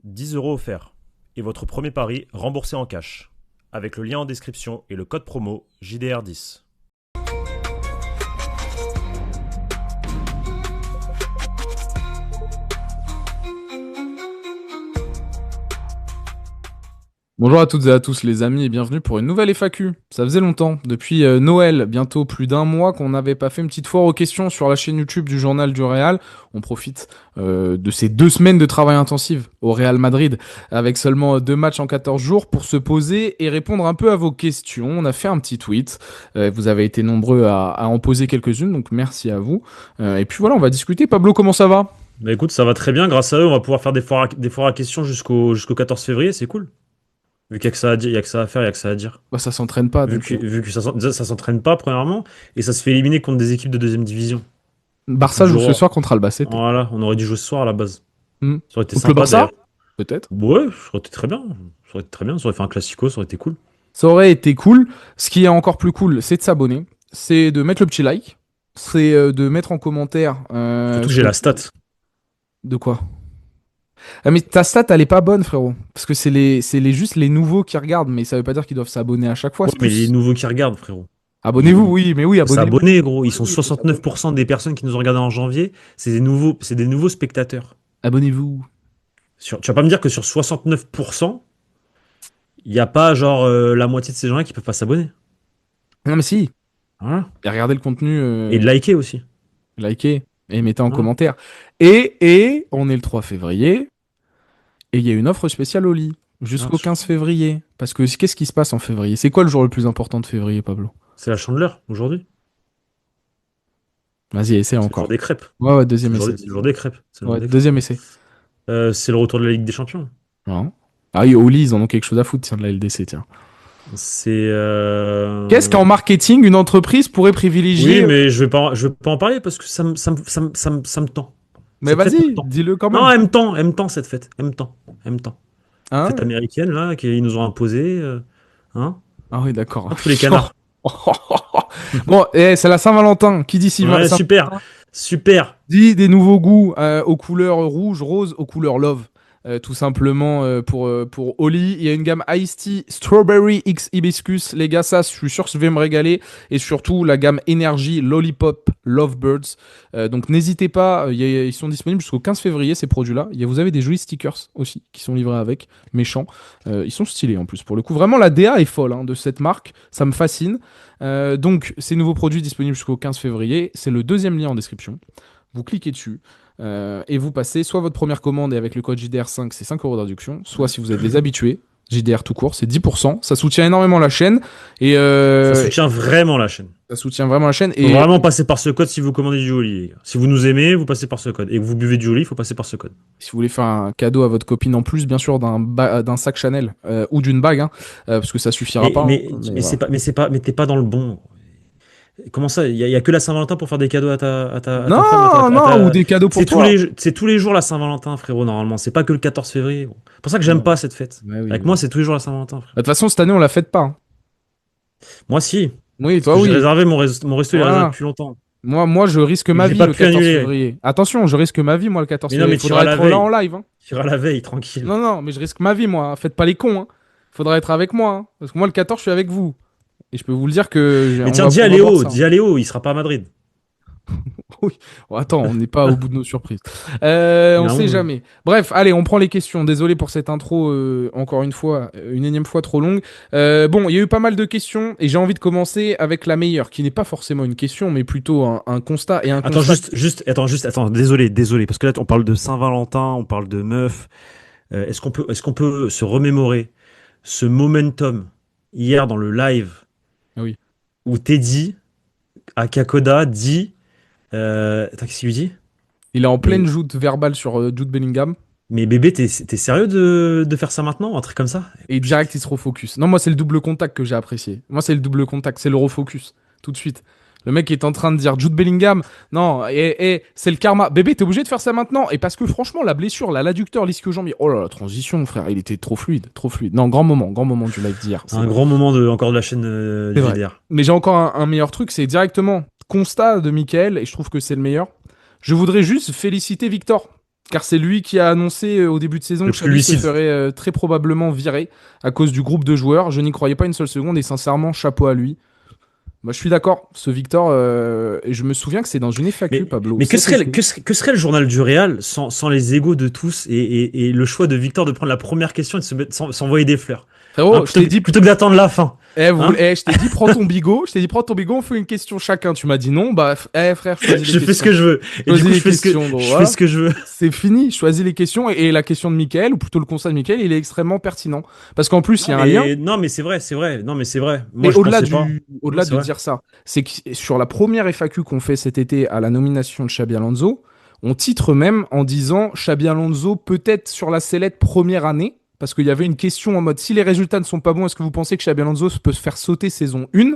10 € offerts. Et votre premier pari remboursé en cash. Avec le lien en description et le code promo JDR10. Bonjour à toutes et à tous les amis et bienvenue pour une nouvelle FAQ. Ça faisait longtemps, depuis Noël, bientôt plus d'un mois qu'on n'avait pas fait une petite foire aux questions sur la chaîne YouTube du Journal du Real. On profite de ces 2 semaines de travail intensif au Real Madrid avec seulement 2 matchs en 14 jours pour se poser et répondre un peu à vos questions. On a fait un petit tweet, vous avez été nombreux à en poser quelques-unes, donc merci à vous. Et puis voilà, on va discuter. Pablo, comment ça va ? Bah écoute, ça va très bien, grâce à eux, on va pouvoir faire des foires à questions jusqu'au 14 février, c'est cool. Vu qu'il y a que ça à dire, il y a que ça à faire, il y a que ça à dire. Bah, ça s'entraîne pas. Vu que ça s'entraîne pas, premièrement, et ça se fait éliminer contre des équipes de deuxième division. Barça joue ce soir contre Albacete. Voilà, on aurait dû jouer ce soir à la base. Ça aurait été contre sympa, le Barça d'ailleurs. Peut-être. Ouais, ça aurait été très bien. Ça aurait été très bien, ça aurait fait un classico, ça aurait été cool. Ça aurait été cool. Ce qui est encore plus cool, c'est de s'abonner, c'est de mettre le petit like, c'est de mettre en commentaire. Surtout que j'ai la stat. De quoi ? Ah mais ta stat elle est pas bonne frérot, parce que c'est juste les nouveaux qui regardent, mais ça veut pas dire qu'ils doivent s'abonner à chaque fois. Ouais, mais les nouveaux qui regardent, frérot. Abonnez-vous, oui, mais oui, C'est abonnez-vous. abonnés, gros. Ils sont 69% des personnes qui nous ont regardé en janvier. C'est des nouveaux spectateurs. Abonnez-vous. Tu vas pas me dire que sur 69%, il n'y a pas genre la moitié de ces gens-là qui peuvent pas s'abonner. Non mais si. Voilà. Et regardez le contenu. Et de liker aussi. Likez et mettez en Voilà. commentaire. Et on est le 3 février. Et il y a une offre spéciale au lit jusqu'au 15 février. Parce que qu'est-ce qui se passe en février ? C'est quoi le jour le plus important de février, Pablo ? C'est la Chandeleur aujourd'hui. Vas-y, essaie C'est le encore. jour des crêpes. Ouais, deuxième C'est essai. le jour des crêpes. C'est le jour Ouais, des crêpes. deuxième essai. C'est le retour de la Ligue des Champions. Non. Ah oui, au lit, ils en ont quelque chose à foutre, tiens, de la LDC, tiens. C'est. Qu'est-ce qu'en marketing, une entreprise pourrait privilégier... Oui, mais je vais pas en parler parce que ça me tend. Mais Cette fête vas-y, me tend. dis-le quand même. Non, elle me tend cette fête. Elle me tend. Hein ? Fête américaine, là, qu'ils nous ont imposée. Hein. Ah oui, d'accord. Tous les canards. Bon, c'est la Saint-Valentin. Qui dit Ouais, Saint-Valentin super. dit des nouveaux goûts aux couleurs rouge, rose, aux couleurs love. Tout simplement pour Oli. Il y a une gamme Iced Tea Strawberry X Hibiscus. Les gars, ça, je suis sûr que je vais me régaler. Et surtout, la gamme Energy Lollipop Lovebirds. Donc, n'hésitez pas. Ils sont disponibles jusqu'au 15 février, ces produits-là. Vous avez des jolis stickers aussi qui sont livrés avec. Méchants. Ils sont stylés en plus. Pour le coup, vraiment, la DA est folle de cette marque. Ça me fascine. Donc, ces nouveaux produits disponibles jusqu'au 15 février. C'est le 2e lien en description. Vous cliquez dessus. Et vous passez soit votre première commande et avec le code JDR5 c'est 5 € de réduction, soit si vous êtes des habitués, JDR tout court c'est 10%, ça soutient énormément la chaîne et Ça soutient vraiment la chaîne. ça soutient vraiment la chaîne Il et faut vraiment passer par ce code si vous commandez du Oli, les gars. Si vous nous aimez, vous passez par ce code. Et que vous buvez du Oli, il faut passer par ce code. si vous voulez faire un cadeau à votre copine en plus bien sûr d'un sac Chanel ou d'une bague parce que ça suffira pas. Mais Voilà. t'es pas dans le bon. Comment ça? Il y a que la Saint-Valentin pour faire des cadeaux à ta Non, femme, non, ou des cadeaux pour C'est toi. c'est tous les jours la Saint-Valentin, frérot, normalement. C'est pas que le 14 février. C'est pour ça que j'aime pas cette fête. Ouais, oui, Avec oui. moi, c'est tous les jours la Saint-Valentin, frère. De toute façon cette année on la fête pas. Moi, si. Oui, toi Parce que oui. j'ai réservé mon resto, il est Voilà. réservé depuis longtemps. Moi je risque ma J'ai vie pas le pu 14 annuler. février. Attention, je risque ma vie moi le 14 Mais non, février. mais Il faudra t'iras être la là en veille. live. Tu iras la veille, tranquille. Non, mais je risque ma vie, moi. Faites pas les cons. Faudra être avec moi. Parce que moi, le 14, je suis avec vous. Et je peux vous le dire que. Mais tiens, dis à Léo, il sera pas à Madrid. Oui. Bon, attends, on n'est pas au bout de nos surprises. a On un sait moment. jamais. Bref, allez, on prend les questions. Désolé pour cette intro, encore une fois, une énième fois trop longue. Bon, il y a eu pas mal de questions et j'ai envie de commencer avec la meilleure, qui n'est pas forcément une question, mais plutôt un constat et un Attends, constat. attends, désolé, parce que là, on parle de Saint-Valentin, on parle de meufs. Est-ce qu'on peut se remémorer ce momentum hier dans le live Ah oui. où Teddy, à Kakoda, dit. Attends, qu'est-ce qu'il lui dit? Il est en pleine Mais, joute verbale sur Jude Bellingham. mais bébé, t'es sérieux de faire ça maintenant? Un truc comme ça? Et direct, il se refocus. Non, moi, c'est le double contact que j'ai apprécié. Moi, c'est le double contact, c'est le refocus. Tout de suite. Le mec est en train de dire Jude Bellingham. Non, c'est le karma. Bébé, t'es obligé de faire ça maintenant. Et parce que franchement, la blessure, l'adducteur, l'ischio-jambier. Oh là, la transition, frère. Il était trop fluide, trop fluide. Non, grand moment du live d'hier. C'est Un vrai. grand moment encore de la chaîne C'est du vrai. JDR. Mais j'ai encore un meilleur truc, c'est directement constat de Mickaël. Et je trouve que c'est le meilleur. Je voudrais juste féliciter Victor. car c'est lui qui a annoncé au début de saison Le que plus Xabi se lucide. ferait très probablement virer à cause du groupe de joueurs. Je n'y croyais pas une seule seconde et sincèrement, chapeau à lui. Moi, je suis d'accord, ce Victor, et je me souviens que c'est dans une FAQ, Mais, Pablo. mais que Cette serait, FAQ. que serait le journal du Real sans les égos de tous et le choix de Victor de prendre la première question et de s'envoyer des fleurs, hein, Frérot, je t'ai dit, plutôt que d'attendre la fin. Hein? je t'ai dit, prends ton bigot. Je t'ai dit, prends ton bigot, on fait une question chacun. Tu m'as dit non. Bah, frère, choisis les Je fais ce questions. que je veux. Et du Choisis coup, les questions. Donc je fais voilà. ce que je veux. C'est fini. Choisis les questions. Et la question de Michael, ou plutôt le constat de Michael, il est extrêmement pertinent. Parce qu'en plus, il y a un lien. Non, mais c'est vrai, c'est vrai. Non, mais c'est vrai. Moi, Mais je pensais pas. Non, au-delà c'est de vrai. dire ça, c'est que sur la première FAQ qu'on fait cet été à la nomination de Xabi Alonso, on titre même en disant Xabi Alonso peut-être sur la sellette première année, parce qu'il y avait une question en mode si les résultats ne sont pas bons, est-ce que vous pensez que Xabi Alonso peut se faire sauter saison 1?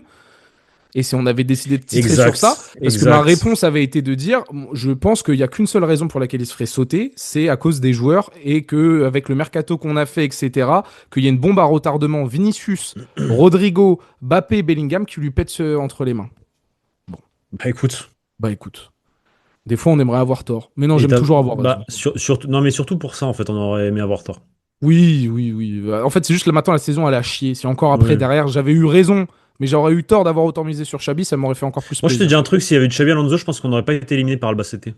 Et si on avait décidé de titrer sur ça, Exact, parce que ma exact. réponse avait été de dire, je pense qu'il n'y a qu'une seule raison pour laquelle il se ferait sauter, c'est à cause des joueurs et que avec le mercato qu'on a fait, etc., qu'il y a une bombe à retardement Vinicius, Rodrigo, Bappé, Bellingham qui lui pètent entre les mains. Bon, Bah écoute. bah écoute, des fois on aimerait avoir tort, mais non, j'aime toujours avoir raison. Bah, surtout, non, mais surtout pour ça, en fait, on aurait aimé avoir tort. Oui, oui, oui. En fait, c'est juste que maintenant la saison elle a chié. Si encore après Oui. derrière j'avais eu raison, mais j'aurais eu tort d'avoir autant misé sur Xabi, ça m'aurait fait encore plus Moi, je te plaisir. dis un truc, s'il y avait eu Xabi Alonso, je pense qu'on n'aurait pas été éliminé par Albacete.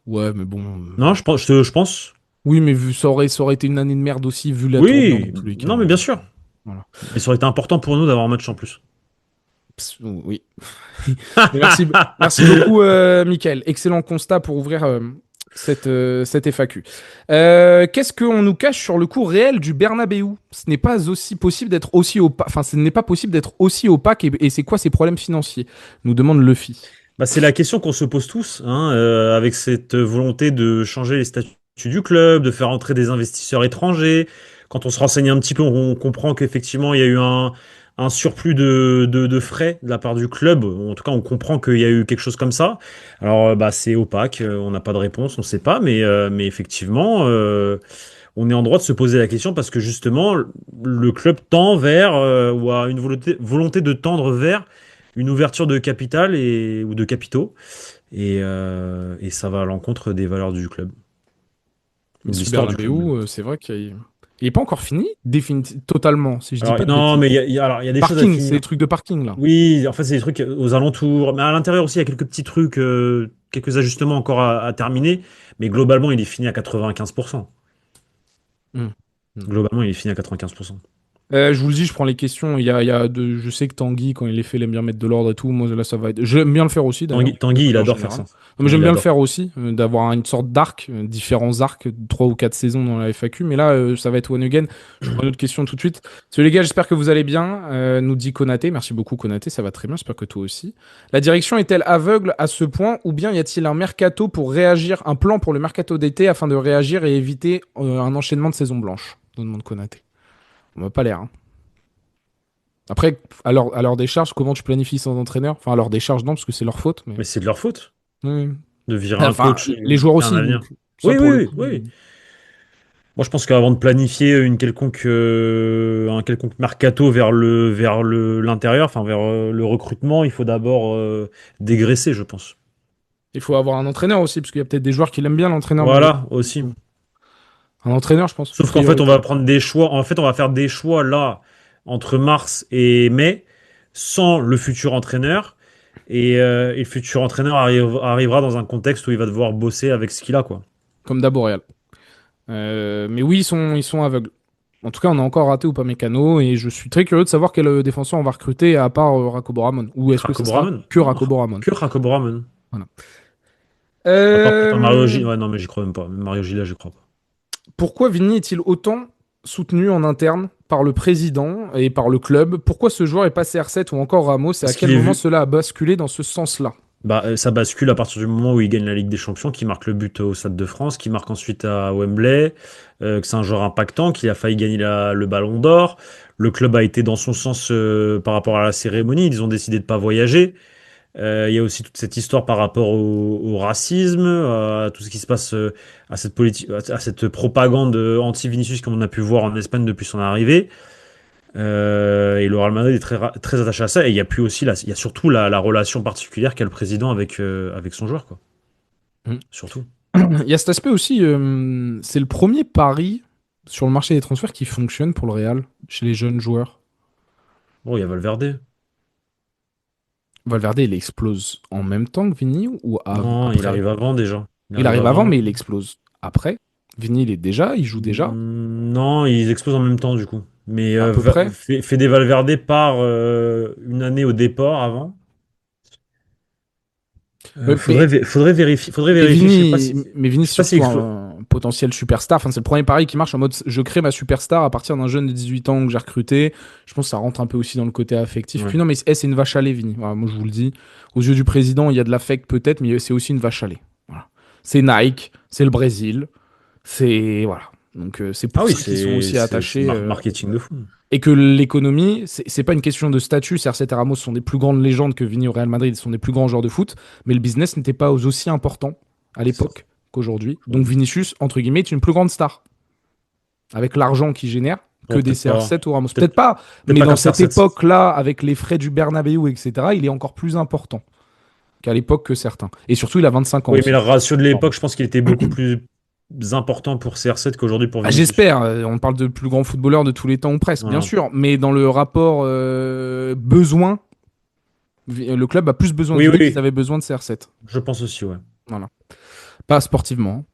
Ouais, mais bon. Non, je pense. Oui, mais ça aurait été une année de merde aussi, vu la tournure dans Oui, tous les cas. non, mais bien sûr. Voilà. Mais ça aurait été important pour nous d'avoir un match en plus. Oui. Mais merci beaucoup, Mickaël. Excellent constat pour ouvrir cette FAQ. Qu'est-ce qu'on nous cache sur le coût réel du Bernabeu? Ce n'est pas aussi possible d'être aussi opaque. Enfin, ce n'est pas possible d'être aussi opaque. Et c'est quoi ces problèmes financiers? Nous demande Luffy. Bah, c'est la question qu'on se pose tous, hein, avec cette volonté de changer les statuts du club, de faire entrer des investisseurs étrangers. Quand on se renseigne un petit peu, on comprend qu'effectivement, il y a eu un surplus de frais de la part du club. En tout cas, on comprend qu'il y a eu quelque chose comme ça. Alors, bah, c'est opaque, on n'a pas de réponse, on ne sait pas, mais effectivement, on est en droit de se poser la question parce que justement, le club tend vers, ou a une volonté de tendre vers une ouverture de capital ou de capitaux, et ça va à l'encontre des valeurs du club, Mais ou de ce l'histoire du Bernabeu, club même. c'est vrai il est pas encore fini, totalement, si je dis Alors, pas de non, bêtises. mais alors, il y a des choses à Parking, c'est finir. des trucs de parking là. Oui, en fait, c'est des trucs aux alentours, mais à l'intérieur aussi, il y a quelques petits trucs, quelques ajustements encore à terminer, mais globalement, il est fini à 95%. Hmm. Hmm. Globalement, il est fini à 95%. Je vous le dis, je prends les questions. Je sais que Tanguy, quand il les fait, il aime bien mettre de l'ordre et tout. Moi, là, ça va être. J'aime bien le faire aussi, d'ailleurs, de Tanguy, il manière adore faire générale. ça. Non, mais Non, j'aime il bien le adore. faire aussi, d'avoir une sorte d'arc, différents arcs, 3 ou 4 saisons dans la FAQ. Mais là, ça va être one again. Je prends une autre question tout de suite. Salut les gars, j'espère que vous allez bien. Nous dit Konaté. Merci beaucoup, Konaté. Ça va très bien. J'espère que toi aussi. La direction est-elle aveugle à ce point ou bien y a-t-il un mercato pour réagir, un plan pour le mercato d'été afin de réagir et éviter un enchaînement de saisons blanches? Nous demande Konaté. On n'a pas l'air, hein. Après, à leur décharge, comment tu planifies sans entraîneur? Enfin, à leur décharge, non, parce que c'est leur faute. Mais... Mais c'est de leur faute Oui. de virer un Enfin, coach les joueurs et un aussi. avenir. Donc, ça, Oui, pour oui, le oui, coup. oui. Moi, je pense qu'avant de planifier un quelconque mercato l'intérieur, enfin vers le recrutement, il faut d'abord dégraisser, je pense. Il faut avoir un entraîneur aussi, parce qu'il y a peut-être des joueurs qui l'aiment bien, l'entraîneur, dans les. Voilà, aussi. Un entraîneur, je pense, Sauf qu'en fait, on va priorité. prendre des choix. En fait, on va faire des choix là entre mars et mai sans le futur entraîneur. Et le futur entraîneur arrivera dans un contexte où il va devoir bosser avec ce qu'il a, quoi. Comme d'abord, Real. Mais oui, ils sont aveugles. En tout cas, on a encore raté ou pas Mécano, et je suis très curieux de savoir quel défenseur on va recruter à part Rakobo Ramon. Ou est-ce que ça sera Rakobo que Rakobo Ramon? Que Rakobo. Voilà. À part peut-être un Mario Euh, Gila. Ouais, non, mais j'y crois même pas. Même Mario Gila, j'y crois pas. Pourquoi Vigny est-il autant soutenu en interne par le président et par le club? Pourquoi ce joueur est passé R7 ou encore Ramos et à Parce quel qu'il est moment vu. cela a basculé dans ce sens-là? Bah, ça bascule à partir du moment où il gagne la Ligue des Champions, qu'il marque le but au Stade de France, qu'il marque ensuite à Wembley, que c'est un joueur impactant, qu'il a failli gagner le Ballon d'Or. Le club a été dans son sens par rapport à la cérémonie. Ils ont décidé de pas voyager. Il y a aussi toute cette histoire par rapport au racisme, à tout ce qui se passe, à cette politique, à cette propagande anti-Vinicius comme on a pu voir en Espagne depuis son arrivée. Et le Real Madrid est très attaché à ça. Et il y a plus aussi il y a surtout la relation particulière qu'a le président avec son joueur, quoi. Mm. surtout. Il y a cet aspect aussi, c'est le premier pari sur le marché des transferts qui fonctionne pour le Real, chez les jeunes joueurs. Bon, il y a Valverde. Valverde, il explose en même temps que Vini ou Non, il après? arrive avant déjà. Il Il arrive arrive avant, avant. mais il explose après. Vini, il joue déjà, Non, ils explosent en même temps du coup. Mais à peu près. Fede Valverde part une année au départ avant. Mais Faudrait Mais vérifier. Vini, Je sais c'est pas si surtout un potentiel superstar. Enfin, c'est le premier pari qui marche en mode je crée ma superstar à partir d'un jeune de 18 ans que j'ai recruté. Je pense que ça rentre un peu aussi dans le côté affectif. Ouais. Puis non, mais c'est une vache à lait, Vini. Voilà, moi, je vous le dis. Aux yeux du président, il y a de l'affect peut-être, mais c'est aussi une vache à lait. Voilà. C'est Nike, c'est le Brésil, c'est. Voilà. Donc, c'est Ah pour oui, ça qu'ils sont aussi c'est attachés. marketing de fou. Et que l'économie, c'est pas une question de statut. CR7 et Ramos sont des plus grandes légendes que Vini au Real Madrid, ils sont des plus grands joueurs de foot, mais le business n'était pas aussi important à C'est ça. l'époque qu'aujourd'hui. Donc Vinicius, entre guillemets, est une plus grande star, avec l'argent qu'il génère, que Bon, des peut-être pas. CR7 ou Ramos. Peut-être Peut-être pas, peut-être mais pas dans qu'un cette CR7. époque-là, avec les frais du Bernabéu, etc., il est encore plus important qu'à l'époque que certains. Et surtout, il a 25 ans Oui, mais aussi. le ratio de Pardon. l'époque, je pense qu'il était beaucoup plus important pour CR7 qu'aujourd'hui pour Ah, Vinicius. j'espère, on parle de plus grands footballeurs de tous les temps ou presque, bien Voilà. sûr, mais dans le rapport besoin, le club a plus besoin de Oui, Vini qu'ils oui, avaient besoin de CR7. je pense aussi, ouais. Voilà. Pas sportivement,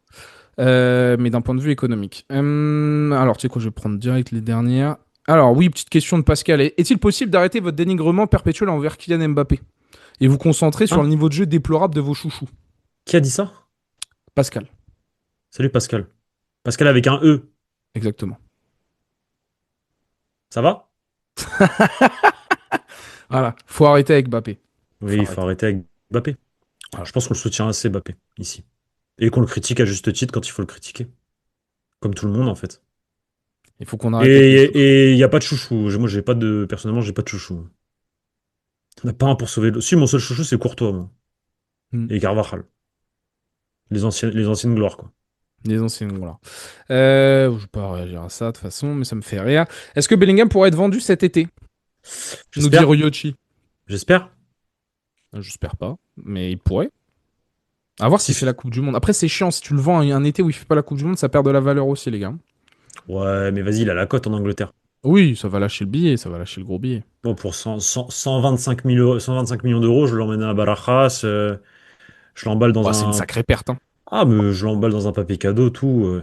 mais d'un point de vue économique. Alors, tu sais quoi, je vais prendre direct les dernières. Alors, oui, petite question de Pascal. Est-il possible d'arrêter votre dénigrement perpétuel envers Kylian Mbappé et vous concentrer sur le Hein? niveau de jeu déplorable de vos chouchous? Qui a dit ça? Pascal, Salut Pascal. Pascal avec un E. exactement. Ça va? Voilà, faut arrêter avec Mbappé. Oui, Faut il faut arrêter. arrêter avec Mbappé. Voilà. Je pense qu'on le soutient assez, Mbappé, ici. Et qu'on le critique à juste titre quand il faut le critiquer. Comme tout le monde, en fait. Il faut qu'on arrête avec les chouchous. Et il n'y a pas de chouchou. Moi, personnellement, j'ai pas de chouchou. On n'a pas un pour sauver le. Si, mon seul chouchou, c'est Courtois, moi. Hmm. Et Carvajal. Les anciennes gloires, quoi. Les anciens, voilà. Je vais pas réagir à ça de toute façon, mais ça me fait rire. Est-ce que Bellingham pourrait être vendu cet été? Nous dit J'espère. Ryochi. J'espère. J'espère pas, mais il pourrait. À voir s'il fait Si- la Coupe du Monde. Après, c'est chiant. Si tu le vends un été où il fait pas la Coupe du Monde, ça perd de la valeur aussi, les gars. Ouais, mais vas-y, il a la cote en Angleterre. Oui, ça va lâcher le billet, ça va lâcher le gros billet. Bon, pour 125 000 125 millions d'euros, je l'emmène à Barajas. Je l'emballe dans Bah, c'est une un. sacrée perte, hein. Ah, mais je l'emballe dans un papier cadeau, tout.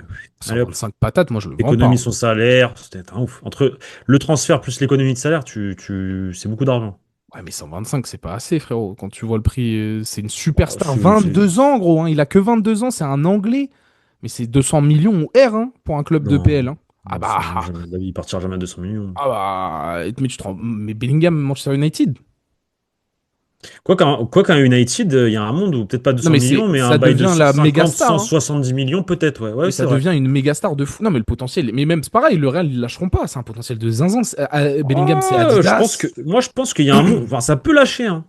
Allez hop. 125 patates, moi je le vends pas, Économie hein. son salaire. C'était un ouf. Entre le transfert plus l'économie de salaire, c'est beaucoup d'argent. Ouais, mais 125, c'est pas assez, frérot. Quand tu vois le prix, c'est une Oh, superstar. 22 ans, gros, hein. Il a que 22 ans, c'est un Anglais. Mais c'est 200 millions R, hein, pour un club de PL, Non, hein. Ah non, bah, jamais de la vie, il partira jamais à 200 millions. mais mais Bellingham, Manchester United. Quoi qu'un United, il y a un monde où peut-être pas Non, 200 mais millions, mais un ça bail de devient la méga 150, star, hein. 170 millions peut-être, ouais. Mais Ouais, c'est ça vrai. devient une méga star de fou. Non, mais le potentiel. Mais même, c'est pareil, le Real, ils lâcheront pas. C'est un potentiel de zinzin. Bellingham, c'est Adidas. Je pense qu'il y a un monde, enfin, ça peut lâcher, hein.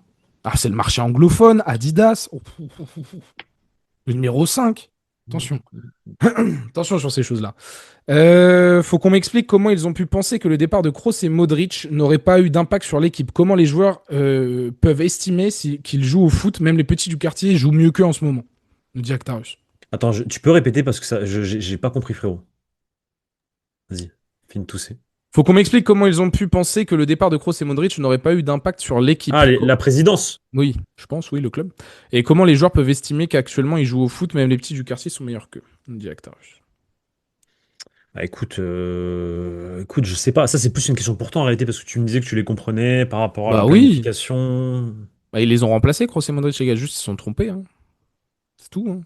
Ah, c'est le marché anglophone. Adidas. Oh, le numéro 5. Attention. Attention sur ces choses-là. Faut qu'on m'explique comment ils ont pu penser que le départ de Kroos et Modric n'aurait pas eu d'impact sur l'équipe. Comment les joueurs peuvent estimer qu'ils jouent au foot, même les petits du quartier jouent mieux qu'eux en ce moment, nous dit Actarus. Attends, tu peux répéter parce que j'ai pas compris, frérot. Vas-y, fais une toussée. Faut qu'on m'explique comment ils ont pu penser que le départ de Kroos et Modric n'aurait pas eu d'impact sur l'équipe. Ah, la présidence. Oui, je pense, oui, le club. Et comment les joueurs peuvent estimer qu'actuellement ils jouent au foot, même les petits du quartier sont meilleurs qu'eux, nous dit Actarus. Bah, écoute, je sais pas. Ça, c'est plus une question pour toi en réalité parce que tu me disais que tu les comprenais par rapport à Bah leur oui, planification. bah, ils les ont remplacés, Kroos et Modric, les gars, juste ils se sont trompés, hein. C'est tout, hein.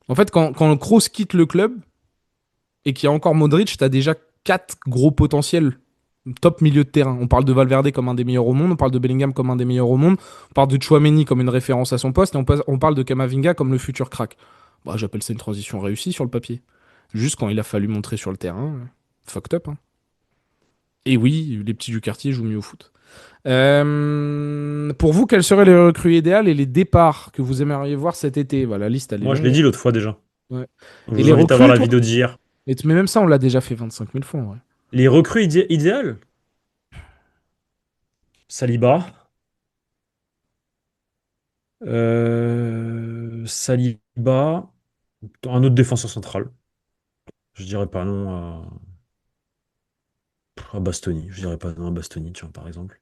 En fait, quand Kroos quitte le club, et qu'il y a encore Modric, t'as déjà quatre gros potentiels top milieu de terrain. On parle de Valverde comme un des meilleurs au monde, on parle de Bellingham comme un des meilleurs au monde, on parle de Chouameni comme une référence à son poste, et on parle de Kamavinga comme le futur crack. Bah, j'appelle ça une transition réussie sur le papier. Juste quand il a fallu montrer sur le terrain, fucked up, hein. Et oui, les petits du quartier jouent mieux au foot. Pour vous, quelles seraient les recrues idéales et les départs que vous aimeriez voir cet été? Bah, la liste, elle est Moi, je l'ai longue, dit l'autre fois déjà. hein. Ouais. Je Et vous les invite à voir recrues, la toi? vidéo d'hier. Mais même ça, on l'a déjà fait 25 000 fois, en vrai. Les recrues idéales? Saliba. Saliba, un autre défenseur central. Je dirais pas non à Bastoni. Je dirais pas non à Bastoni, tu vois, par exemple.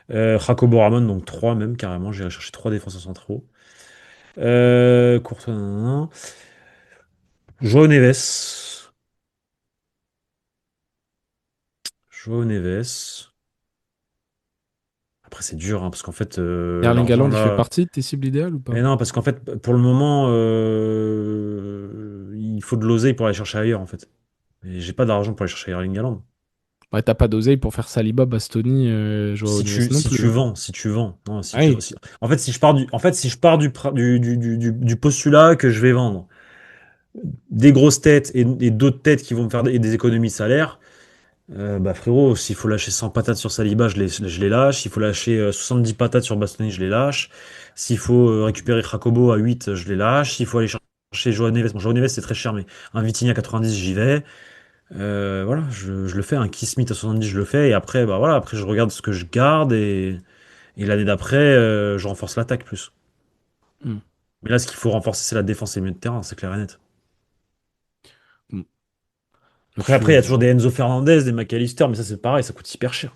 Jacobo Ramon, donc 3 même, carrément. J'irai chercher 3 défenseurs centraux. Courtois, nan. João Neves. João Neves. Après, c'est dur, hein, parce qu'en fait, Erling l'argent Haaland, il fait là. partie de tes cibles idéales ou pas? Mais non, parce qu'en fait, pour le moment, il faut de l'oseille pour aller chercher ailleurs, en fait. Et j'ai pas d'argent pour aller chercher Erling Haaland. Ouais, t'as pas d'oseille pour faire Saliba, Bastoni, Joao Si Neves tu, non si plus, tu hein. vends, si tu vends. Non, si Ah tu, oui. en fait, si je pars du postulat que je vais vendre des grosses têtes et d'autres têtes qui vont me faire des économies de salaire, bah frérot, s'il faut lâcher 100 patates sur Saliba, je les lâche. S'il faut lâcher 70 patates sur Bastoni, je les lâche. S'il faut récupérer Jacobo à 8, je les lâche. S'il faut aller chercher Joao Neves, bon, Joao Neves c'est très cher, mais un Vitinha à 90, j'y vais. Voilà, je le fais. Un Keith Smith à 70, je le fais. Et après, bah voilà, après je regarde ce que je garde et l'année d'après, je renforce l'attaque plus. Hmm. Mais là, ce qu'il faut renforcer, c'est la défense et le milieu de terrain, c'est clair et net. Hmm. Après, il y a Là-dessus, toujours des Enzo Fernandez, des McAllister, mais ça c'est pareil, ça coûte hyper cher.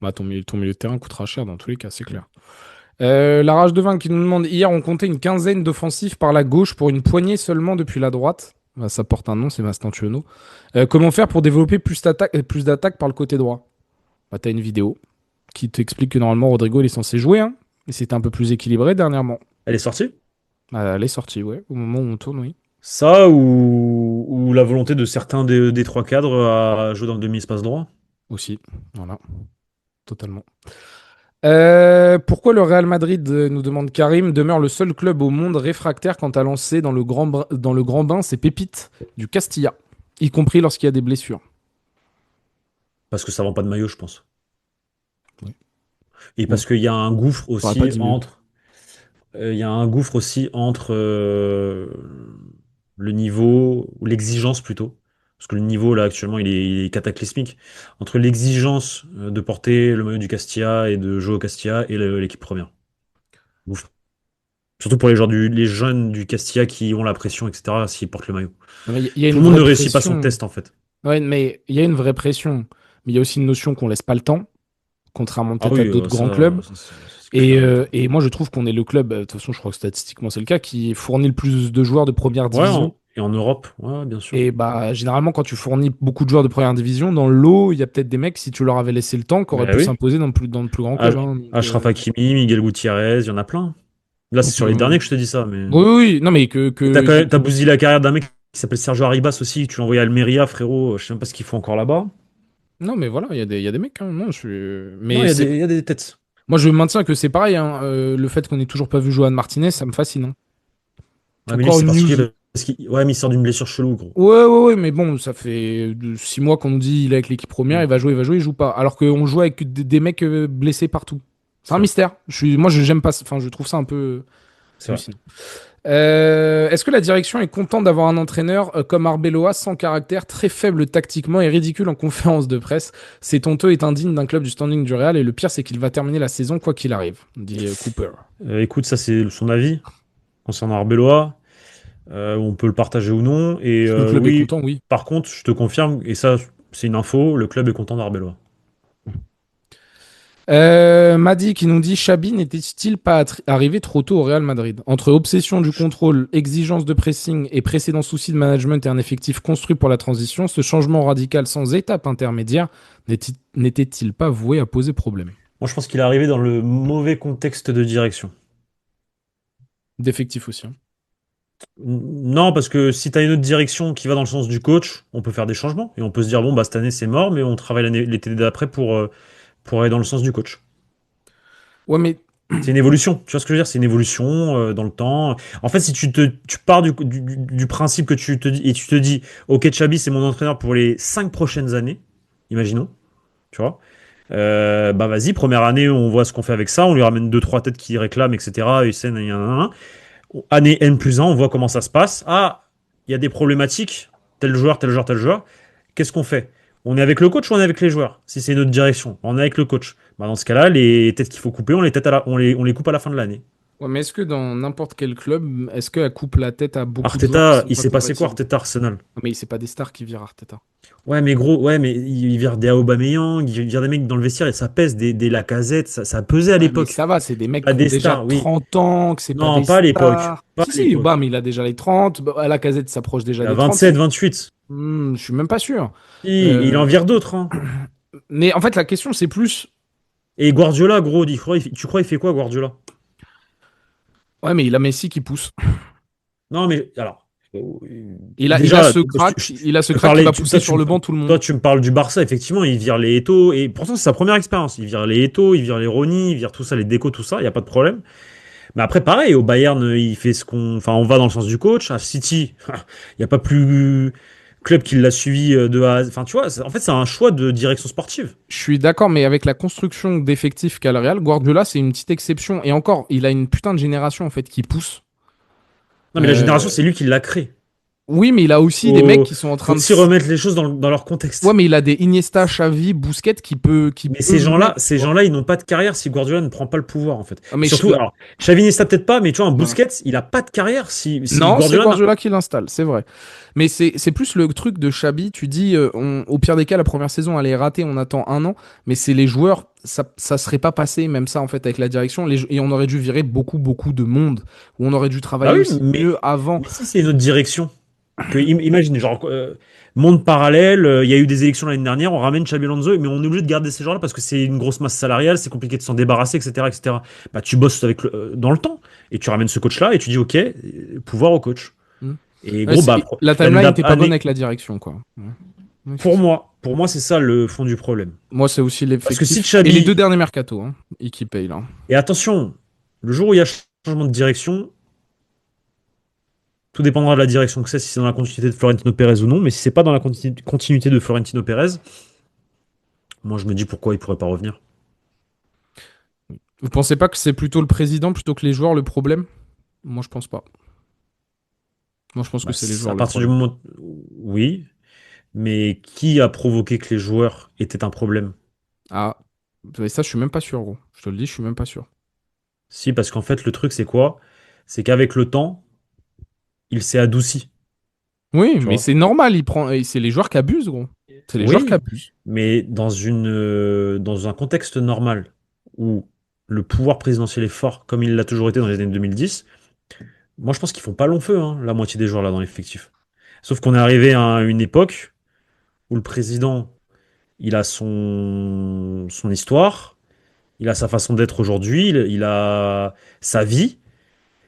bah, ton milieu de terrain coûtera cher dans tous les cas, c'est clair. La rage de vaincre qui nous demande hier, on comptait une quinzaine d'offensifs par la gauche pour une poignée seulement depuis la droite. Bah, ça porte un nom, c'est Mastantuono. Comment faire pour développer plus d'attaques par le côté droit? Bah, t'as une vidéo qui t'explique que normalement Rodrigo il est censé jouer, hein, et c'était un peu plus équilibré dernièrement. Elle est sortie? Bah, elle est sortie, ouais, au moment où on tourne, oui. Ça ou la volonté de certains des trois cadres à jouer dans le demi-espace droit? Aussi, voilà, totalement. Pourquoi le Real Madrid, nous demande Karim, demeure le seul club au monde réfractaire quant à lancer dans le grand bain ses pépites du Castilla, y compris lorsqu'il y a des blessures? Parce que ça vend pas de maillot, je pense. Oui. Et Bon, parce qu'il y a un gouffre j'aurais pas aussi dit mieux. entre. Il y a un gouffre aussi entre le niveau, ou l'exigence plutôt. Parce que le niveau, là, actuellement, il est cataclysmique. Entre l'exigence de porter le maillot du Castilla et de jouer au Castilla et l'équipe première. Gouffre. Surtout pour les jeunes du Castilla qui ont la pression, etc., s'ils portent le maillot. Non, mais il y a Tout une le monde vraie ne réussit pas son pression. test, en fait. Ouais, mais il y a une vraie pression. Mais il y a aussi une notion qu'on laisse pas le temps, contrairement Ah peut-être à oui, d'autres grands clubs. c'est Et, clair et net. et moi, je trouve qu'on est le club, de toute façon, je crois que statistiquement c'est le cas, qui fournit le plus de joueurs de première Ouais, division. et en Europe, ouais, bien sûr. Et bah, généralement, quand tu fournis beaucoup de joueurs de première division, dans l'eau, il y a peut-être des mecs, si tu leur avais laissé le temps, qui auraient Ben pu oui. s'imposer dans le plus grand club, hein. Donc, Achraf Hakimi, Miguel Gutiérrez, il y en a plein. Là, c'est donc, sur les derniers que je te dis ça, mais. oui, oui, oui. Non, mais Et t'as bousillé la carrière d'un mec qui s'appelle Sergio Arribas aussi, que tu l'as envoyé à Almeria, frérot. Je sais même pas ce qu'il faut encore là-bas. non, mais voilà, il y a des mecs, hein. Non, Non, mais c'est. il y a des têtes. Moi, je maintiens que c'est pareil, hein. Le fait qu'on ait toujours pas vu Joan Martinez, ça me fascine, hein. Ouais, mais lui, Encore c'est une particulier news. parce qu'il ouais, mais il sort d'une blessure chelou, gros. Ouais, ouais, ouais, mais bon, ça fait 6 mois qu'on nous dit il est avec l'équipe première, Hmm, il va jouer, il joue pas. Alors qu'on joue avec des mecs blessés partout. C'est un c'est vrai. mystère. Moi, j'aime pas. Enfin, je trouve ça un peu C'est vrai. hallucinant. Est-ce que la direction est contente d'avoir un entraîneur comme Arbeloa sans caractère, très faible tactiquement et ridicule en conférence de presse? C'est honteux et indigne d'un club du standing du Real et le pire c'est qu'il va terminer la saison quoi qu'il arrive, dit Cooper. Écoute, ça, c'est son avis concernant Arbeloa. On peut le partager ou non. Et Si le club est oui, content, oui. par contre, je te confirme, et ça, c'est une info, le club est content d'Arbeloa. Madi qui nous dit Xabi n'était-il pas arrivé trop tôt au Real Madrid? Entre obsession du contrôle, exigence de pressing et précédents soucis de management et un effectif construit pour la transition, ce changement radical sans étape intermédiaire n'était-il pas voué à poser problème? Moi, je pense qu'il est arrivé dans le mauvais contexte de direction. D'effectif aussi, hein. Non, parce que si tu as une autre direction qui va dans le sens du coach, on peut faire des changements. Et on peut se dire, bon, bah, cette année, c'est mort, mais on travaille l'été d'après pour aller dans le sens du coach. Ouais, mais C'est une évolution. Tu vois ce que je veux dire? C'est une évolution dans le temps. En fait, si tu pars du principe que tu te dis, et tu te dis, OK, Xabi, c'est mon entraîneur pour les 5 prochaines années, imaginons, tu vois. Bah vas-y, première année, on voit ce qu'on fait avec ça, on lui ramène deux, trois têtes qui réclament, etc. Hussein, année N plus 1, on voit comment ça se passe. Ah, il y a des problématiques, tel joueur, tel joueur, tel joueur. Qu'est-ce qu'on fait? On est avec le coach ou on est avec les joueurs? Si c'est notre direction, on est avec le coach. Bah, dans ce cas-là, les têtes qu'il faut couper, on les coupe à la fin de l'année. Ouais, mais est-ce que dans n'importe quel club, est-ce qu'elle coupe la tête à beaucoup de joueurs qui Arteta, sont il pas s'est passé quoi compatibles? Arteta Arsenal? Non, mais c'est pas des stars qui virent Arteta. Ouais, mais gros, ouais, mais il vire des Aubameyang, il vire des mecs dans le vestiaire et ça pèse des Lacazette, ça pesait à Ouais, mais l'époque. ça va, c'est des mecs Pas qui ont des déjà stars, oui. 30 ans, que c'est pas Non, des pas à l'époque. stars. Pas Si, à si, l'époque. bam, il a déjà les 30. Bah, la casette s'approche déjà Il a des 30. 27, 28. Je suis même pas sûr. Il en Euh, vire d'autres, hein. mais en fait, la question, c'est plus. Et Guardiola, gros, tu crois il fait quoi, Guardiola? Ouais, mais il a Messi qui pousse. Non, mais alors, Il a déjà, ce crack, il a je ce te crack qui parlais, va pousser sur le banc tout le toi, monde. tu me parles du Barça, effectivement, il vire les Eto'o, et pourtant, c'est sa première expérience. Il vire les Eto'o, il vire les Rony, il vire tout ça, les décos, tout ça, il n'y a pas de problème. Mais après, pareil, au Bayern, il fait ce qu'on. Enfin, on va dans le sens du coach. À City, il n'y a pas plus club qui l'a suivi de A à Z. Enfin, tu vois, en fait, c'est un choix de direction sportive. Je suis d'accord, mais avec la construction d'effectifs qu'a le Real, Guardiola, c'est une petite exception. Et encore, il a une putain de génération, en fait, qui pousse. Non, mais la génération, Euh, c'est lui qui l'a créé. Oui, mais il a aussi des mecs Faut, qui sont en faut train de. aussi remettre les choses dans leur Ouais, contexte. mais il a des Iniesta, Xavi, Busquets qui Mais peuvent mettre, tu ces vois. gens-là, ils n'ont pas de carrière si Guardiola ne prend pas le pouvoir, en fait. Ah, Et mais surtout, alors, Xavi Iniesta peut-être pas, mais tu vois, un voilà. Busquets, il a pas de carrière si Non, c'est Guardiola n'a. Guardiola qui l'installe, c'est vrai. Mais c'est plus le truc de Xabi. Tu dis, au pire des cas, la première saison, elle est ratée, on attend un an. Mais c'est les joueurs, ça serait pas passé, même ça, en fait, avec la direction. Et on aurait dû virer beaucoup, beaucoup de monde. Ou on aurait dû Bah travailler oui, aussi mieux avant. mais si c'est une autre direction. Imagine, genre, monde parallèle, il y a eu des élections l'année dernière, on ramène Xabi Alonso, mais on est obligé de garder ces gens-là parce que c'est une grosse masse salariale, c'est compliqué de s'en débarrasser, etc., etc. Bah, tu bosses dans le temps et tu ramènes ce coach-là et tu dis, OK, pouvoir au coach. Hmm. Et Ouais, gros, bah, la timeline n'était pas bonne avec la direction, quoi. Ouais. Ouais, c'est ça. pour moi, c'est ça le fond du problème. Moi, c'est aussi Parce que si l'effectif. Et les deux Xabi, derniers mercatos, hein, et qui payent, là. et attention, le jour où il y a changement de direction, tout dépendra de la direction que c'est, si c'est dans la continuité de Florentino Pérez ou non, mais si c'est pas dans la continuité de Florentino Pérez, moi je me dis pourquoi il pourrait pas revenir. Vous pensez pas que c'est plutôt le président plutôt que les joueurs le problème? Moi, je pense pas. Moi, je pense que Bah, c'est les à joueurs le partir du problème. moment. Oui, mais qui a provoqué que les joueurs étaient un problème? Ah, et ça, je suis même pas sûr, gros. Je te le dis, je suis même pas sûr. Si, parce qu'en fait, le truc, c'est quoi? C'est qu'avec le temps, il s'est adouci, Oui, tu mais vois? c'est normal, et c'est les joueurs qui abusent, gros. C'est les joueurs qui Oui, abusent. mais dans un contexte normal où le pouvoir présidentiel est fort, comme il l'a toujours été dans les années 2010, moi, je pense qu'ils font pas long feu, hein, la moitié des joueurs là dans l'effectif. Sauf qu'on est arrivé à une époque où le président, il a son histoire, il a sa façon d'être aujourd'hui, il a sa vie,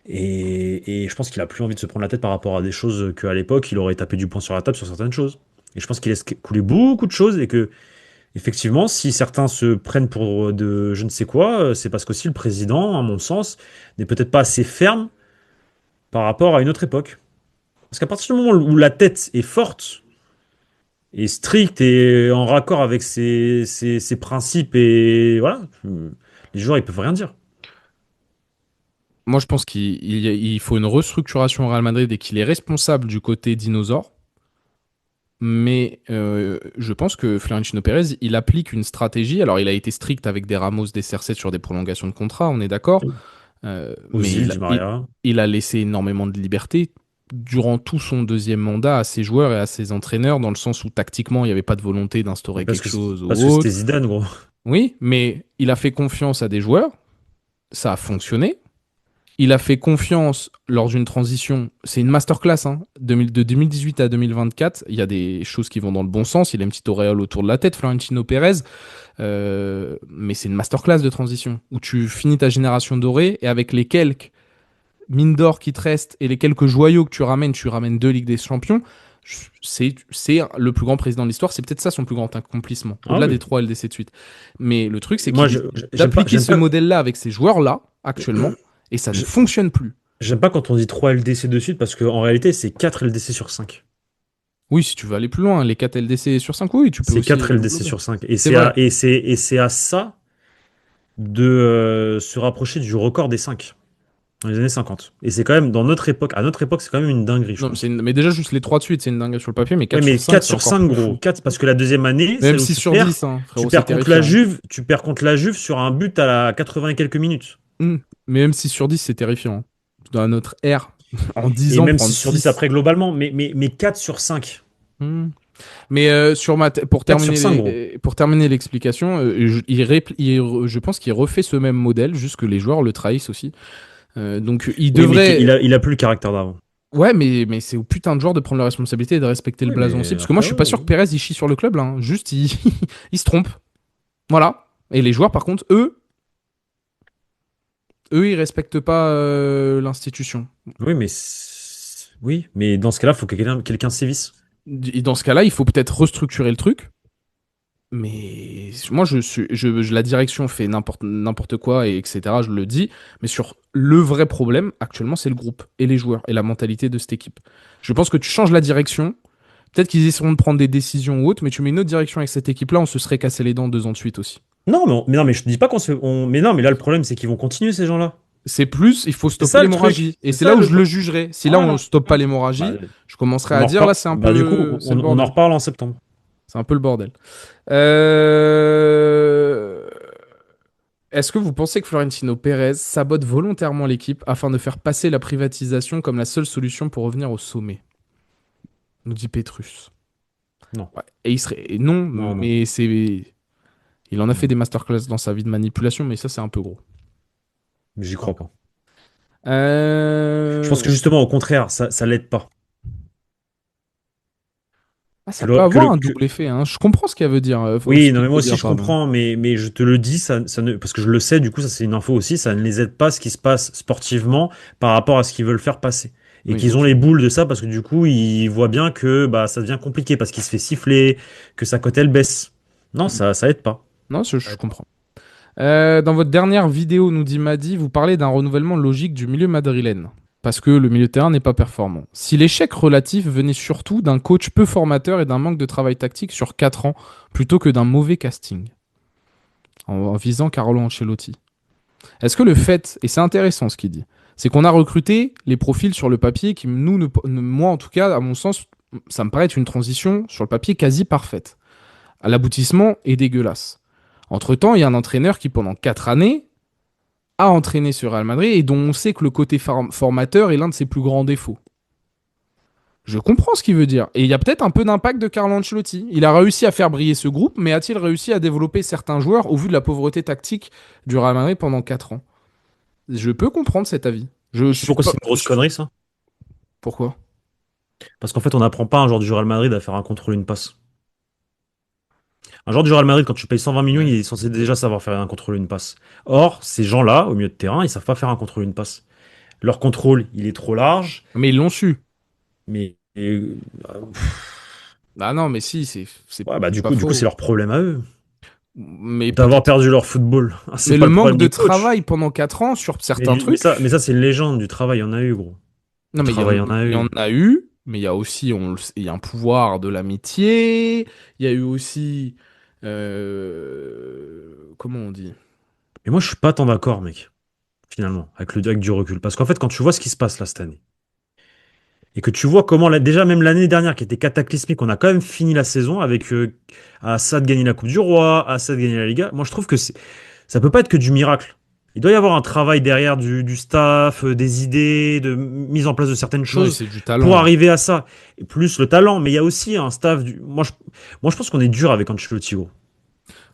et je pense qu'il a plus envie de se prendre la tête par rapport à des choses qu'à l'époque, il aurait tapé du poing sur la table sur certaines choses. Et je pense qu'il laisse couler beaucoup de choses et que, effectivement, si certains se prennent pour de je ne sais quoi, c'est parce qu'aussi le président, à mon sens, n'est peut-être pas assez ferme par rapport à une autre époque. Parce qu'à partir du moment où la tête est forte, et stricte et en raccord avec ses principes, et voilà, les joueurs, ils peuvent rien dire. Moi, je pense qu'il faut une restructuration au Real Madrid et qu'il est responsable du côté dinosaure. Mais je pense que Florentino Pérez, il applique une stratégie. Alors, il a été strict avec des Ramos, des CR7 sur des prolongations de contrat, on est d'accord. Mais Ozil, Di Maria. il a laissé énormément de liberté durant tout son deuxième mandat à ses joueurs et à ses entraîneurs, dans le sens où tactiquement, il n'y avait pas de volonté d'instaurer Parce quelque que, chose parce ou que c'était autre. Zidane, gros. Oui, mais il a fait confiance à des joueurs, ça a fonctionné. Il a fait confiance lors d'une transition. C'est une masterclass, hein. De 2018 à 2024, il y a des choses qui vont dans le bon sens. Il a une petite auréole autour de la tête, Florentino Pérez. Mais c'est une masterclass de transition où tu finis ta génération dorée et avec les quelques mines d'or qui te restent et les quelques joyaux que tu ramènes deux Ligues des Champions. C'est le plus grand président de l'histoire. C'est peut-être ça son plus grand accomplissement, Ah au-delà des oui. 3 LDC de suite. Mais le truc, c'est Moi, qu'il essaie j'aime pas, d'appliquer j'aime ce pas, modèle-là avec ces joueurs-là, actuellement, et ça ne je- fonctionne plus. j'aime pas quand on dit 3 LDC de suite, parce qu'en réalité, c'est 4 LDC sur 5. Oui, si tu veux aller plus loin, les 4 LDC sur 5, oui, tu peux C'est aussi 4 LDC englober. sur 5. C'est vrai. Et c'est à ça de se rapprocher du record des 5 dans les années 50. Et c'est quand même, à notre époque, c'est quand même une dinguerie, je Non, pense. mais déjà, juste les 3 de suite, c'est une dingue sur le papier, mais Ouais, 4 mais sur 5, 4 c'est sur encore 5 plus gros. fou. 4 parce que la deuxième année, Même celle où 6 sur 10, hein, tu frérot, c'est perds contre la terrifiant. Juve, tu perds contre la Juve sur un but à la 80 et quelques minutes. Hmm. Mais même 6 sur 10, c'est terrifiant, hein. Dans notre ère, en 10 Et ans, même prendre 6 sur 10 6. après globalement, mais 4 sur 5. Hmm. Mais pour 4 sur terminer 5 gros. pour terminer l'explication, je pense qu'il refait ce même modèle, juste que les joueurs le trahissent aussi. Donc il Oui, mais devrait. il a plus le caractère d'avant. Ouais, mais c'est au putain de joueur de prendre la responsabilité et de respecter le Oui, blason aussi. mais Parce que moi, après, je suis pas ouais, sûr que ouais. Perez il chie sur le club là, hein. Juste, il se trompe. Voilà. Et les joueurs, par contre, eux, ils respectent pas l'institution. Oui, oui, mais dans ce cas-là, il faut que quelqu'un sévisse. Et dans ce cas-là, il faut peut-être restructurer le truc. Mais moi, la direction fait n'importe quoi, et etc. Je le dis. Mais sur le vrai problème, actuellement, c'est le groupe et les joueurs et la mentalité de cette équipe. Je pense que tu changes la direction. Peut-être qu'ils essaieront de prendre des décisions ou autres, mais tu mets une autre direction avec cette équipe-là, on se serait cassé les dents 2 ans de suite aussi. Non, mais non, mais je te dis pas mais non, mais là, le problème, c'est qu'ils vont continuer, ces gens-là. C'est plus, il faut C'est stopper ça le truc. l'hémorragie. Et C'est c'est ça là où le. je le jugerai. Si là on Voilà. stoppe pas Bah, l'hémorragie, je commencerai on à en dire là reparle. Bah, du coup, c'est le on en bordel. reparle en septembre. C'est un peu le bordel. Euh... Est-ce que vous pensez que Florentino Pérez sabote volontairement l'équipe afin de faire passer la privatisation comme la seule solution pour revenir au sommet? Nous dit Petrus. Non, Ouais. Et il serait. Et non, non, non. mais c'est. Il en a fait Non. des masterclass dans sa vie de manipulation, mais ça c'est un peu gros. Mais j'y crois pas. Je pense Euh... que justement, au contraire, ça l'aide pas. Ah, Que ça peut le, que avoir le, un que- double effet, hein. Je comprends ce qu'il veut dire, ce Oui, non, qu'il mais moi veut aussi dire, je pardon. comprends, mais je te le dis, parce que je le sais, du coup, ça c'est une info aussi, ça ne les aide pas ce qui se passe sportivement par rapport à ce qu'ils veulent faire passer. Et Oui, qu'ils ont ok. les boules de ça parce que du coup, ils voient bien que bah, ça devient compliqué parce qu'il se fait siffler, que sa cote elle baisse. Non, Mm. ça aide pas. Non, Ça je aide pas. comprends. Dans votre dernière vidéo, nous dit Madi, vous parlez d'un renouvellement logique du milieu madrilène. Parce que le milieu de terrain n'est pas performant. Si l'échec relatif venait surtout d'un coach peu formateur et d'un manque de travail tactique sur 4 ans, plutôt que d'un mauvais casting, en visant Carlo Ancelotti. Est-ce que le fait, et c'est intéressant ce qu'il dit, c'est qu'on a recruté les profils sur le papier qui, moi en tout cas, à mon sens, ça me paraît être une transition sur le papier quasi parfaite. L'aboutissement est dégueulasse. Entre-temps, il y a un entraîneur qui, pendant 4 années, a entraîné sur Real Madrid et dont on sait que le côté formateur est l'un de ses plus grands défauts. Je comprends ce qu'il veut dire. Et il y a peut-être un peu d'impact de Carlo Ancelotti. Il a réussi à faire briller ce groupe, mais a-t-il réussi à développer certains joueurs au vu de la pauvreté tactique du Real Madrid pendant 4 ans? Je peux comprendre cet avis. Je Tu sais suis pourquoi pas. c'est une grosse connerie ça? Pourquoi? Parce qu'en fait, on n'apprend pas à un joueur du Real Madrid à faire un contrôle une passe. Un joueur du Real Madrid, quand tu payes 120 millions, Ouais. il est censé déjà savoir faire un contrôle une passe. Or, ces gens-là, au milieu de terrain, ils savent pas faire un contrôle une passe. Leur contrôle, il est trop large, Mais ils l'ont su. mais Ah non, mais si, ouais, bah, c'est pas du coup, c'est faux. leur problème à eux Mais d'avoir peut-être. perdu leur football. Ah, c'est Mais pas le le manque problème de du coach. travail pendant 4 ans sur certains Mais ça, trucs. c'est une légende du travail. Il y en a eu, gros. Non, Du mais travail, il y en a il y en eu. a eu, mais il y a aussi il y a un pouvoir de l'amitié. Il y a eu aussi. Comment on dit? Mais moi, je suis pas tant d'accord, mec, finalement, avec du recul. Parce qu'en fait, quand tu vois ce qui se passe là cette année, et que tu vois comment, déjà même l'année dernière, qui était cataclysmique, on a quand même fini la saison avec Assad gagner la Coupe du Roi, Assad gagner la Liga. Moi, je trouve que ça peut pas être que du miracle. Il doit y avoir un travail derrière du staff, des idées, de mise en place de certaines Non, choses c'est du pour talent. arriver à ça. Et plus le talent, mais il y a aussi un staff. Moi, je pense qu'on est dur avec Ancelotti, gros.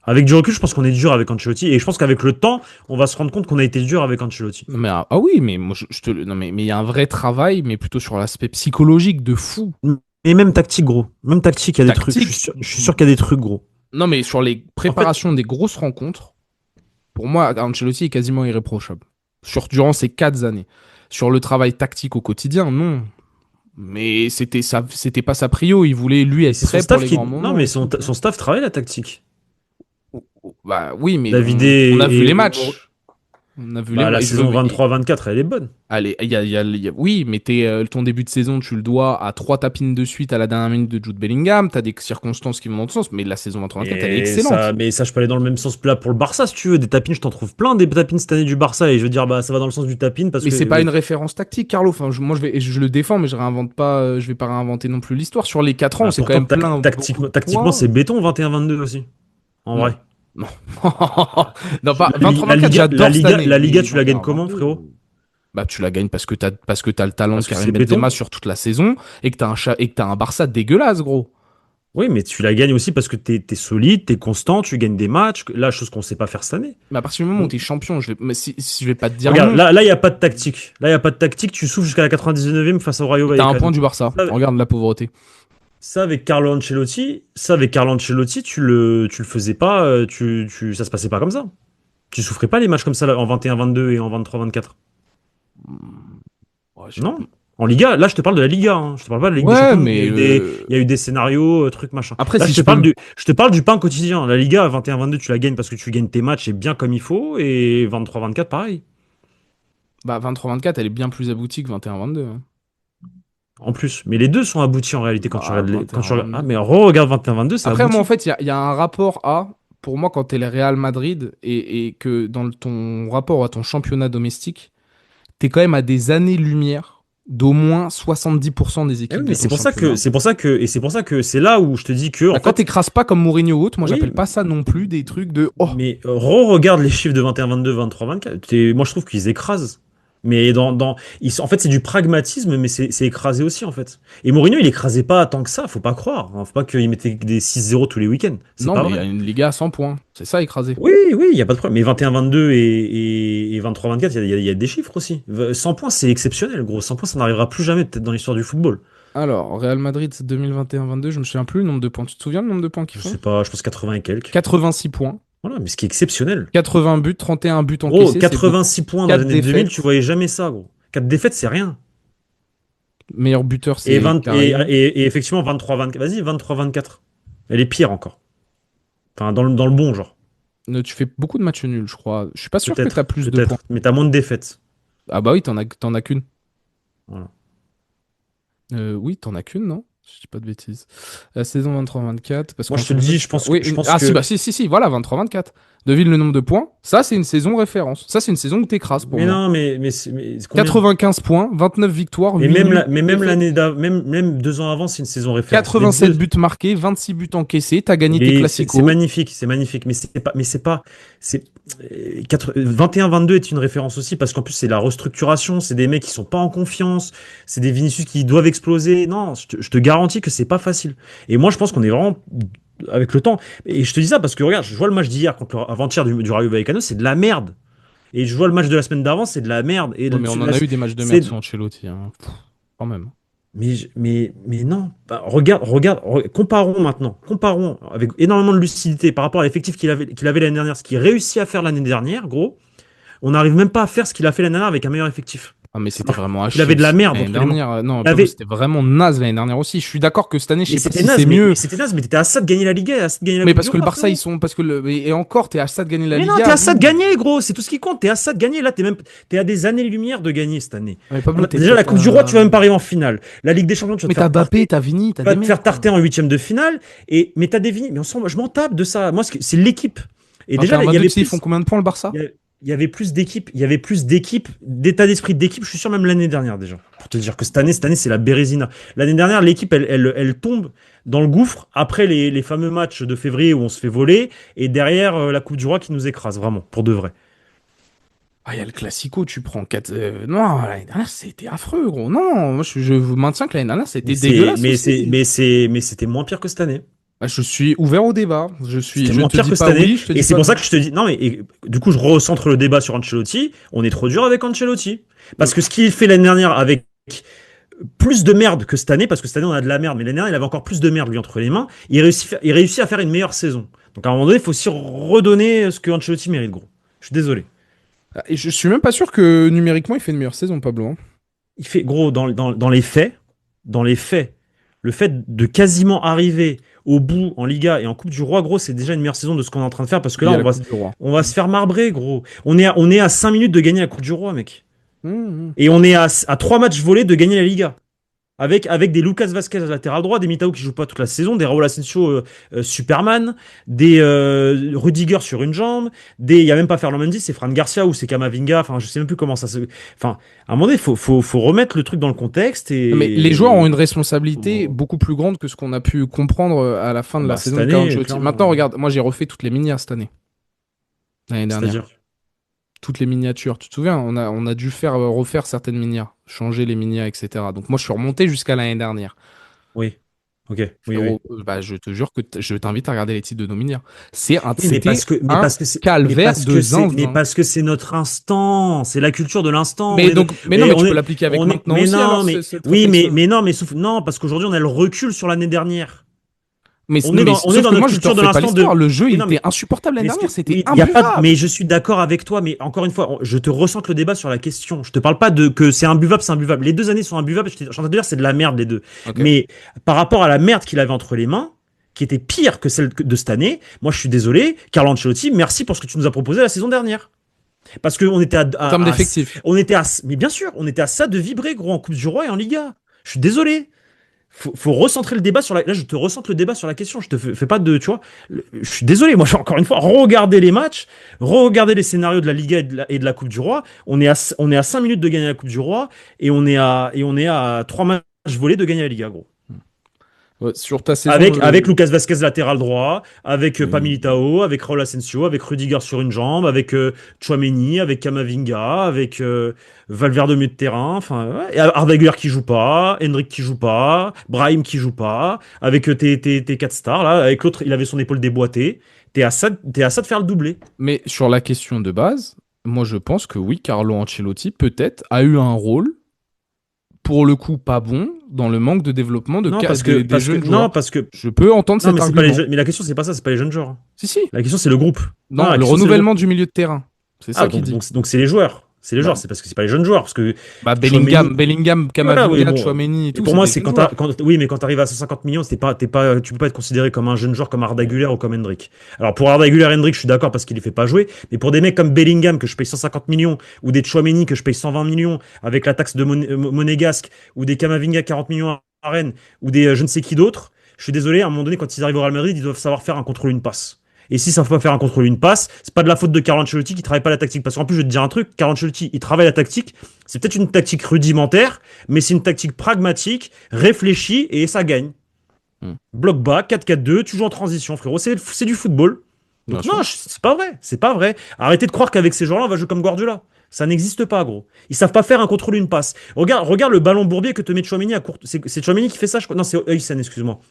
Avec du recul, je pense qu'on est dur avec Ancelotti. Et je pense qu'avec le temps, on va se rendre compte qu'on a été dur avec Ancelotti. Non, mais, oui, mais moi, non, mais il y a un vrai travail, mais plutôt sur l'aspect psychologique de fou. Et même tactique, gros. Même tactique, il y a des trucs. Tactique. Je suis sûr qu'il y a des trucs, gros. Non, mais sur les En fait, préparations des grosses rencontres, pour moi, Ancelotti est quasiment irréprochable. Durant ces 4 années. Sur le travail tactique au quotidien, non. Mais c'était pas sa prio. Il voulait lui mais être c'est son prêt pour staff les qui. grands Non, moments mais et tout, tu vois. son staff travaille la tactique. Bah oui, mais David on a vu les et matchs. On a vu les bah, la matchs. saison 23-24, elle est bonne. Allez, oui, mais ton début de saison, tu le dois à 3 tapines de suite à la dernière minute de Jude Bellingham. T'as des circonstances qui vont dans ton sens, mais la saison 23-24, elle est excellente. Mais ça, je peux aller dans le même sens là pour le Barça, si tu veux. Des tapines, je t'en trouve plein des tapines cette année du Barça. Et je veux dire, bah, ça va dans le sens du tapine parce Mais que. c'est pas une référence tactique, Carlo. Enfin, moi, je le défends, mais je réinvente pas, je vais pas réinventer non plus l'histoire. Sur les 4 ans, on Bah, s'est quand pourtant, même plein beaucoup de tactiquement, fois. c'est béton 21-22 aussi. En Mm. vrai. Non. Non, pas La 20-34, Liga, j'adore cette année. La Liga, Mais tu la gagnes comment, 21-22, frérot? bah, tu la gagnes parce que t'as le talent de Parce que Karim c'est béton. Benzema sur toute la saison et que et que t'as un Barça dégueulasse, gros. Oui, mais tu la gagnes aussi parce que t'es solide, t'es constant, tu gagnes des matchs. La chose qu'on sait pas faire cette année. Mais à partir du moment où Donc, t'es champion, mais si je vais pas te dire regarde, non, là, il n'y a pas de tactique. Là, il n'y a pas de tactique. Tu souffles jusqu'à la 99e face au Rayo t'as un point Vallecano. du Barça. Ça, Regarde la pauvreté. ça, avec Carlo Ancelotti, tu le faisais pas, ça se passait pas comme ça. Tu souffrais pas les matchs comme ça là, en 21-22 et en 23-24. Ouais, Non. En Liga, là, je te parle de la Liga, hein. Je te parle pas de la Ligue des ouais, Champions. mais Il y a eu des scénarios, trucs, machin. après, Là, si je peux. je te parle du pain quotidien. La Liga, 21-22, tu la gagnes parce que tu gagnes tes matchs et bien comme il faut. Et 23-24, pareil. Bah, 23-24, elle est bien plus aboutie que 21-22, hein. En plus. Mais les deux sont aboutis en réalité quand tu Bah, regardes Ah, 21-22. mais regarde 21-22, c'est Après, moi, en abouti. fait, il y a un rapport à. Pour moi, quand t'es le Real Madrid et que dans ton rapport à ton championnat domestique, t'es quand même à des années-lumière d'au moins 70% des Eh oui, équipes de mais ton championnat. c'est pour ça que c'est là où je te dis que, en Bah, quand fait, t'écrases pas comme Mourinho ou autre, moi, oui, j'appelle pas ça non plus des trucs de oh. mais regarde les chiffres de 21-22, 23-24. Moi, je trouve qu'ils écrasent. Mais en fait, c'est du pragmatisme, mais c'est écrasé aussi, en fait. Et Mourinho, il écrasait pas tant que ça, faut pas croire, hein. Faut pas qu'il mettait des 6-0 tous les week-ends. C'est Non, pas mais il y vrai. a une Liga à 100 points. C'est ça, écrasé. Oui, oui, il n'y a pas de problème. Mais 21-22 et 23-24, il y a des chiffres aussi. 100 points, c'est exceptionnel, gros. 100 points, ça n'arrivera plus jamais, peut-être, dans l'histoire du football. Alors, Real Madrid 2021-22, je me souviens plus le nombre de points. Tu te souviens le nombre de points qu'ils Je font? sais pas, je pense 80 et quelques. 86 points, Voilà, mais ce qui est exceptionnel. 80 buts, 31 buts Gros, encaissés, c'est beaucoup. 86 points dans les 4 années 2000, tu défaites. voyais jamais ça, gros. 4 défaites, c'est rien. Meilleur buteur, Et, c'est 20, Karim. et effectivement, 23-24. Vas-y, 23-24. Elle est pire encore. Enfin, dans le bon, genre. Tu fais beaucoup de matchs nuls, je crois. Je suis pas sûr que t'as Peut-être, plus de points. peut-être. Mais t'as moins de défaites. Ah bah oui, t'en as qu'une. Voilà. Oui, t'en as qu'une, non? Je dis pas de bêtises. La saison 23-24, parce Moi, je te le qu'entre-deux, dis, tu perds. Oui, je pense ah si, que. bah si, voilà, 23-24. Devine le nombre de points. Ça, c'est une saison référence. Ça, c'est une saison où t'écrases pour Mais moi. non, mais c'est combien? 95 points, 29 victoires, Mais 8 nuls, mais une même défaite. l'année d'avant, même 2 ans avant, c'est une saison référence. Les 87 deux, buts marqués, 26 buts encaissés, t'as gagné tes mais c'est classicos. magnifique, c'est magnifique. C'est 21-22 est une référence aussi parce qu'en plus c'est la restructuration, c'est des mecs qui sont pas en confiance, c'est des Vinicius qui doivent exploser. Non, je te garantis que c'est pas facile. Et moi, je pense qu'on est vraiment avec le temps. Et je te dis ça parce que regarde, je vois le match d'hier contre avant-hier du Rayo Vallecano, c'est de la merde. Et je vois le match de la semaine d'avant, c'est de la merde. Ouais, mais on en a eu des matchs de merde C'est sous Ancelotti, hein. Pff, quand même. mais non. Bah, comparons maintenant. Comparons avec énormément de lucidité par rapport à l'effectif qu'il avait l'année dernière, ce qu'il réussit à faire l'année dernière, gros. On n'arrive même pas à faire ce qu'il a fait l'année dernière avec un meilleur effectif. Ah, mais c'était vraiment à Il chier avait de la aussi. merde L'année entre les mains. dernière, non, Il Pablo, avait, c'était vraiment naze l'année dernière aussi. Je suis d'accord que cette année, je mais sais pas c'était si c'est naze, mieux. mais t'étais à ça de gagner la Liga et à ça de gagner la Mais Coupe parce que le d'Europe, Barça, frérot. ils sont. Parce que et encore, t'es à ça de gagner la Mais non, Liga. t'es à ça de Oui. gagner, gros. C'est tout ce qui compte. T'es à ça de gagner. Là, t'es à des années-lumière de gagner cette année. Mais Pablo, Déjà, la Coupe du Roi, tu vas même pas arriver en finale. La Ligue des Champions, tu vas Mais te t'as faire Mbappé, tarter. t'as Vini, t'as Tu vas des te mecs, faire quoi. tarter en huitième de finale. Mais t'as des vies. Mais je m'en tape de ça. Moi, c'est l'équipe. Et déjà, il y 21-22, avait tu sais, ils font plus. combien de points le Barça? Il y avait plus d'équipes, d'état d'esprit d'équipe, je suis sûr même l'année dernière déjà. Pour te dire que cette année c'est la Bérésina. L'année dernière, l'équipe, elle tombe dans le gouffre après les fameux matchs de février où on se fait voler et derrière la Coupe du Roi qui nous écrase, vraiment, pour de vrai. Ah, il y a le Classico, tu prends 4. Non, l'année dernière, c'était affreux, gros. Non, moi, je vous maintiens que l'année dernière, c'était dégueulasse aussi. Mais c'était moins pire que cette année. Bah, je suis ouvert au débat. C'était Je ne moins te pire dis que cette pas année. oui, je te Et dis c'est pas pour ça non. que je te dis. Non, du coup, je recentre le débat sur Ancelotti. On est trop dur avec Ancelotti. Parce que ce qu'il fait l'année dernière avec plus de merde que cette année, parce que cette année on a de la merde, mais l'année dernière il avait encore plus de merde lui entre les mains, il réussit à faire une meilleure saison. Donc à un moment donné, il faut aussi redonner ce que Ancelotti mérite, gros. Je suis désolé. Ah, et je suis même pas sûr que numériquement, il fait une meilleure saison, Pablo, hein. Il fait, gros, dans les faits, le fait de quasiment arriver au bout en Liga et en Coupe du Roi, gros, c'est déjà une meilleure saison de ce qu'on est en train de faire, parce que Il là, y a la Coupe du Roi. on va se faire marbrer, gros. On est à 5 minutes de gagner la Coupe du Roi, mec. Mmh. Et on est à 3 matchs volés de gagner la Liga. Avec des Lucas Vasquez à latéral droit, des Militao qui jouent pas toute la saison, des Raúl Asensio Superman, des Rudiger sur une jambe, il y a même pas Ferland Mendy, c'est Fran Garcia ou c'est Camavinga, enfin je sais même plus comment ça se. Enfin, à un moment donné, faut remettre le truc dans le contexte Non, mais les joueurs ont une et responsabilité beaucoup plus grande que ce qu'on a pu comprendre à la fin de la bah, cette saison de année, Carlo Ancelotti. clairement. Maintenant, regarde, moi j'ai refait toutes les minières cette année. l'année dernière. C'est-à-dire. Toutes les miniatures. Tu te souviens, on a dû refaire certaines miniatures, changer les miniatures, etc. Donc moi, je suis remonté jusqu'à l'année dernière. Oui. Ok. Oui, oui. Frérot, bah, je te jure que je t'invite à regarder les titres de nos miniatures. Oui, C'était un calvaire de mais zinzin. parce que c'est notre instant, c'est la culture de l'instant. Mais donc, mais non, mais tu peux l'appliquer avec On est, maintenant mais aussi, non, alors, mais cette oui, réflexion. non, parce qu'aujourd'hui on a le recul sur l'année dernière. Mais, non, mais On est sauf dans que moi, notre je te culture de refais pas l'instant l'histoire. Le jeu, oui, il non, était insupportable l'année dernière. C'était oui, il y a pas, imbuvable. mais je suis d'accord avec toi, mais encore une fois, je te ressens le débat sur la question. Je te parle pas de que c'est imbuvable, c'est imbuvable. Les 2 années sont imbuvables. Je suis en train de te dire c'est de la merde les deux. Ok. Mais par rapport à la merde qu'il avait entre les mains, qui était pire que celle de cette année, moi je suis désolé, Carlo Ancelotti, merci pour ce que tu nous as proposé la saison dernière. Parce qu'on était En termes d'effectifs. mais bien sûr, on était à ça de vibrer, gros, en Coupe du Roi et en Liga. Je suis désolé. Faut recentrer le débat sur la. Là, je te recentre le débat sur la question. Je te fais pas de. Tu vois, je suis désolé. Moi, encore une fois, regarder les matchs, regarder les scénarios de la Liga et de la Coupe du Roi. On est à 5 minutes de gagner la Coupe du Roi et on est à 3 matchs volés de gagner la Liga, gros. Ouais, sur ta saison, Avec Lucas Vasquez latéral droit, avec pas Oui. Militao, avec Raul Asensio, avec Rudiger sur une jambe, avec Tchouaméni, avec Camavinga, avec Valverde au milieu de terrain, enfin, ouais, et Arda Güler qui joue pas, Endrick qui joue pas, Brahim qui joue pas, avec tes 4 stars là, avec l'autre il avait son épaule déboîtée, t'es à ça de faire le doublé. Mais sur la question de base, moi, je pense que oui, Carlo Ancelotti, peut-être, a eu un rôle, pour le coup, pas bon, dans le manque de développement Non des jeunes joueurs. parce que Je peux entendre non cet mais c'est pas les argument. jeunes, mais la question c'est pas ça, c'est pas les jeunes joueurs, hein. Si, si. La question c'est le groupe. Non, Non, la le question c'est le groupe. renouvellement du milieu de terrain. C'est Ah ça qu'il dit. donc c'est les joueurs. C'est les Bah, joueurs, c'est parce que c'est pas les jeunes joueurs parce que Bellingham, Tchouaméni. Bellingham, Voilà, oui, Camavinga, bon. Tchouaméni et Et tout, pour c'est moi, des c'est jeunes joueurs. oui, mais quand tu arrives à 150 millions, tu peux pas être considéré comme un jeune joueur comme Arda Güler ou comme Hendrick. Alors pour Arda Güler, Hendrick, je suis d'accord parce qu'il les fait pas jouer, mais pour des mecs comme Bellingham que je paye 150 millions ou des Tchouaméni que je paye 120 millions avec la taxe de monégasque ou des Camavinga 40 millions à Rennes ou des je ne sais qui d'autres, je suis désolé, à un moment donné, quand ils arrivent au Real Madrid, ils doivent savoir faire un contrôle une passe. Et s'ils savent pas faire un contrôle une passe, c'est pas de la faute de Carlo Ancelotti qui travaille pas la tactique. Parce qu'en plus, je vais te dire un truc, Carlo Ancelotti, il travaille la tactique. C'est peut-être une tactique rudimentaire, mais c'est une tactique pragmatique, réfléchie, et ça gagne. Hmm. Bloc bas, 4-4-2, tu joues en transition, frérot. C'est du football. Bien Donc sûr. non, c'est pas vrai. C'est pas vrai. Arrêtez de croire qu'avec ces joueurs-là, on va jouer comme Guardiola. Ça n'existe pas, gros. Ils savent pas faire un contrôle une passe. Regarde le ballon bourbier que te met Tchouaméni à courte. C'est Tchouaméni qui fait ça, je crois. Non, c'est Heusen, excuse-moi.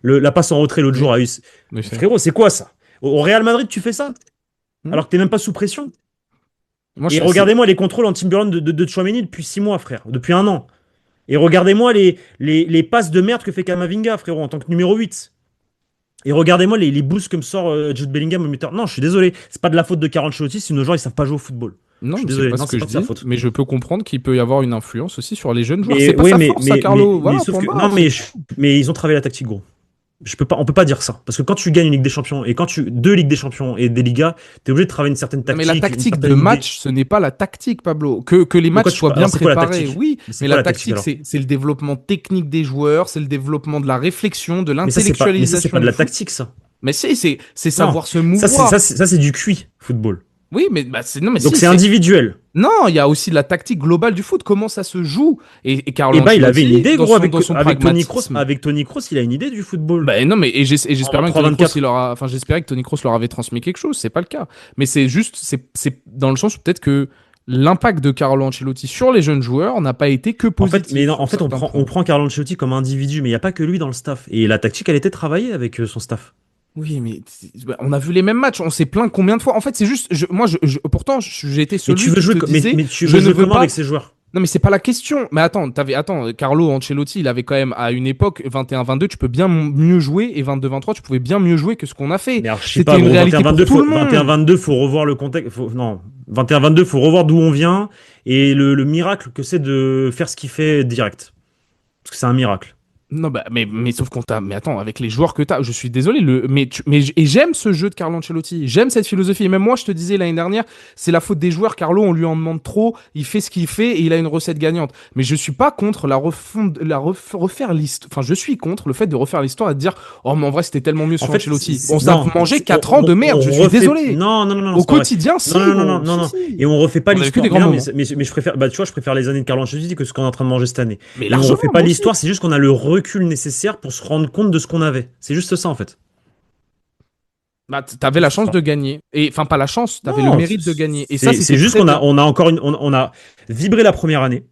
La passe en retrait l'autre Oui, jour à Heusen. oui, c'est. Frérot, c'est quoi ça? Au Real Madrid, tu fais ça? Hmm. Alors que t'es même pas sous pression. Moi, Et c'est. regardez-moi les contrôles en Timberland de Tchouaméni depuis 6 mois, frère. Depuis un an. Et regardez-moi les passes de merde que fait Kamavinga, frérot, en tant que numéro 8. Et regardez-moi les boosts que me sort Jude Bellingham au muteur. Non, je suis désolé. C'est pas de la faute de Carlo Ancelotti si nos joueurs ils savent pas jouer au football. Je Non, suis mais c'est désolé. pas Non, ce c'est que pas je de sa dis, faute. mais je peux comprendre qu'il peut y avoir une influence aussi sur les jeunes joueurs. C'est Mais pas oui, sa force, ça, Carlo. Voilà, sauf point que. barre. Non, mais ils ont travaillé la tactique, gros. On peut pas dire ça. Parce que quand tu gagnes une Ligue des Champions et quand tu. Deux Ligues des Champions et des Ligas, t'es obligé de travailler une certaine Non, mais la tactique, une tactique de certaine idée. match, ce n'est pas la tactique, Pablo. Que les De quoi matchs soient bien alors, c'est quoi la préparés, tactique? oui, Mais c'est mais quoi la la tactique tactique, alors? c'est le développement technique des joueurs, c'est le développement de la réflexion, de Mais ça, c'est l'intellectualisation pas de du la foot. tactique, ça. Mais c'est Non. savoir se mouvoir. Ça, c'est du QI, football. Oui, mais non, mais Donc si, c'est c'est. individuel. Non, il y a aussi la tactique globale du foot, comment ça se joue. Et Carlo Et bah, il avait une Ancelotti, idée, gros, dans son avec Tony Kroos. pragmatisme. Avec Tony Kroos, il a une idée du football. Ben non, mais j'espère En bien que Tony Kroos, 3-24. enfin, j'espérais que Tony Kroos leur avait transmis quelque chose. C'est pas le cas. Mais c'est juste, c'est dans le sens où peut-être que l'impact de Carlo Ancelotti sur les jeunes joueurs n'a pas été que En fait, positif. mais non, sur en fait, certains on points. prend Carlo Ancelotti comme individu, mais il n'y a pas que lui dans le staff. Et la tactique, elle était travaillée avec son staff. Oui, mais on a vu les mêmes matchs. On s'est plaint combien de fois. En fait, c'est juste, pourtant, j'ai été Mais celui tu veux qui jouer, te disait, mais tu je veux ne jouer veux comment pas. avec ces joueurs? Non, mais c'est pas la question. Mais attends, Carlo Ancelotti, il avait quand même, à une époque, 21-22, tu peux bien mieux jouer, et 22-23, tu pouvais bien mieux jouer que ce qu'on a fait. Mais alors, je sais C'était pas, une gros, réalité pour 21-22, tout le monde. 21-22, faut revoir le contexte. Non, 21-22, faut revoir d'où on vient et le miracle que c'est de faire ce qu'il fait direct. Parce que c'est un miracle. Non, bah, mais sauf qu'on t'a. Mais attends, avec les joueurs que t'as, je suis désolé, et j'aime ce jeu de Carlo Ancelotti, j'aime cette philosophie. Et même moi, je te disais l'année dernière, c'est la faute des joueurs. Carlo, on lui en demande trop, il fait ce qu'il fait et il a une recette gagnante. Mais je suis pas contre refaire l'histoire. Enfin, je suis contre le fait de refaire l'histoire et de dire, oh, mais en vrai, c'était tellement mieux En sur fait, Ancelotti. On s'est mangé 4 ans on- de merde, on je suis refait- désolé. Non, non, non, non, Au c'est pas vrai. quotidien, si, Non, non, non, gros, non, non, si, non. si. Et on refait pas On a vécu l'histoire. des Mais grands non, moments. mais je préfère, bah, tu vois, je préfère les années de Carlo Ancelotti que ce qu'on est en train de manger cette année. Mais Et on largement, refait pas moi aussi. l'histoire, c'est juste qu'on a le recul nécessaire pour se rendre compte de ce qu'on avait. C'est juste ça, en fait. Bah, t'avais C'est la juste chance ça. de gagner. Et enfin, pas la chance, t'avais le Non, mérite de gagner. Et ça, c'est c'était juste très qu'on bien. on a encore on a vibré la première année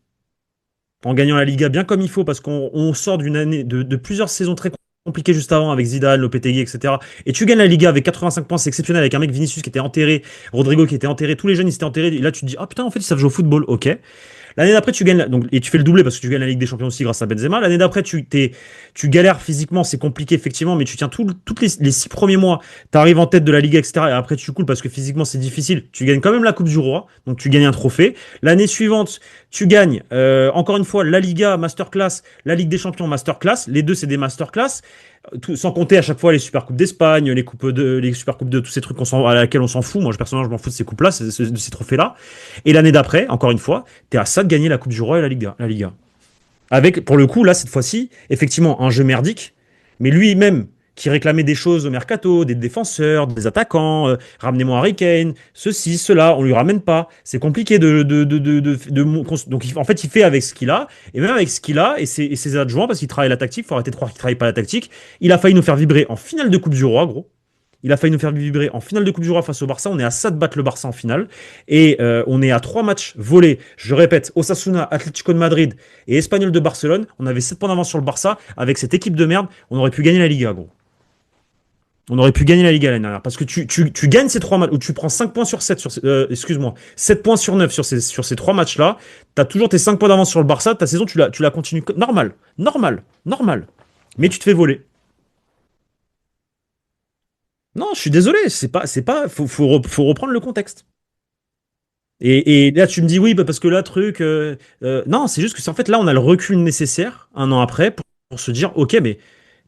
en gagnant la Liga bien comme il faut parce qu'on sort d'une année de plusieurs saisons très compliquées juste avant avec Zidane, Lopetegui, etc. Et tu gagnes la Liga avec 85 points, c'est exceptionnel avec un mec Vinicius qui était enterré, Rodrigo qui était enterré, tous les jeunes ils étaient enterrés. Et là tu te dis ah putain en fait ils savent jouer au football, ok. L'année d'après, tu gagnes donc, et tu fais le doublé parce que tu gagnes la Ligue des Champions aussi grâce à Benzema. L'année d'après, tu galères physiquement, c'est compliqué effectivement, mais tu tiens toutes les 6 premiers mois, tu arrives en tête de la Ligue, etc. Et après, tu coules parce que physiquement, c'est difficile. Tu gagnes quand même la Coupe du Roi, donc tu gagnes un trophée. L'année suivante, tu gagnes encore une fois la Liga Masterclass, la Ligue des Champions Masterclass. Les deux, c'est des Masterclass. Sans compter à chaque fois les Super Coupes d'Espagne, les Super Coupes de tous ces trucs à laquelle on s'en fout. Moi, personnellement, je m'en fous de ces coupes-là, de ces trophées-là. Et l'année d'après, encore une fois, t'es à ça de gagner la Coupe du Roi et la Liga. Avec, pour le coup, là, cette fois-ci, effectivement, un jeu merdique, mais lui-même, qui réclamait des choses au mercato, des défenseurs, des attaquants, ramenez-moi Harry Kane, ceci, cela, on lui ramène pas. C'est compliqué donc, en fait, il fait avec ce qu'il a, et même avec ce qu'il a, et ses adjoints, parce qu'il travaille la tactique, faut arrêter de croire qu'il travaille pas la tactique, il a failli nous faire vibrer en finale de Coupe du Roi, gros. Il a failli nous faire vibrer en finale de Coupe du Roi face au Barça. On est à ça de battre le Barça en finale. Et on est à 3 matchs volés. Je répète, Osasuna, Atlético de Madrid et Espagnol de Barcelone. On avait 7 points d'avance sur le Barça. Avec cette équipe de merde, on aurait pu gagner la Liga, gros. On aurait pu gagner la Liga l'année dernière. Parce que tu gagnes ces 3 matchs, ou tu prends 5 points sur 7, excuse-moi, 7 points sur 9 sur ces 3 matchs-là. Tu as toujours tes 5 points d'avance sur le Barça. Ta saison, tu la continues normal. Normal. Normal. Mais tu te fais voler. Non, je suis désolé. Faut reprendre le contexte. Et là, tu me dis oui, bah, parce que là, truc. Non, c'est juste que en fait, là, on a le recul nécessaire, un an après, pour se dire, ok, mais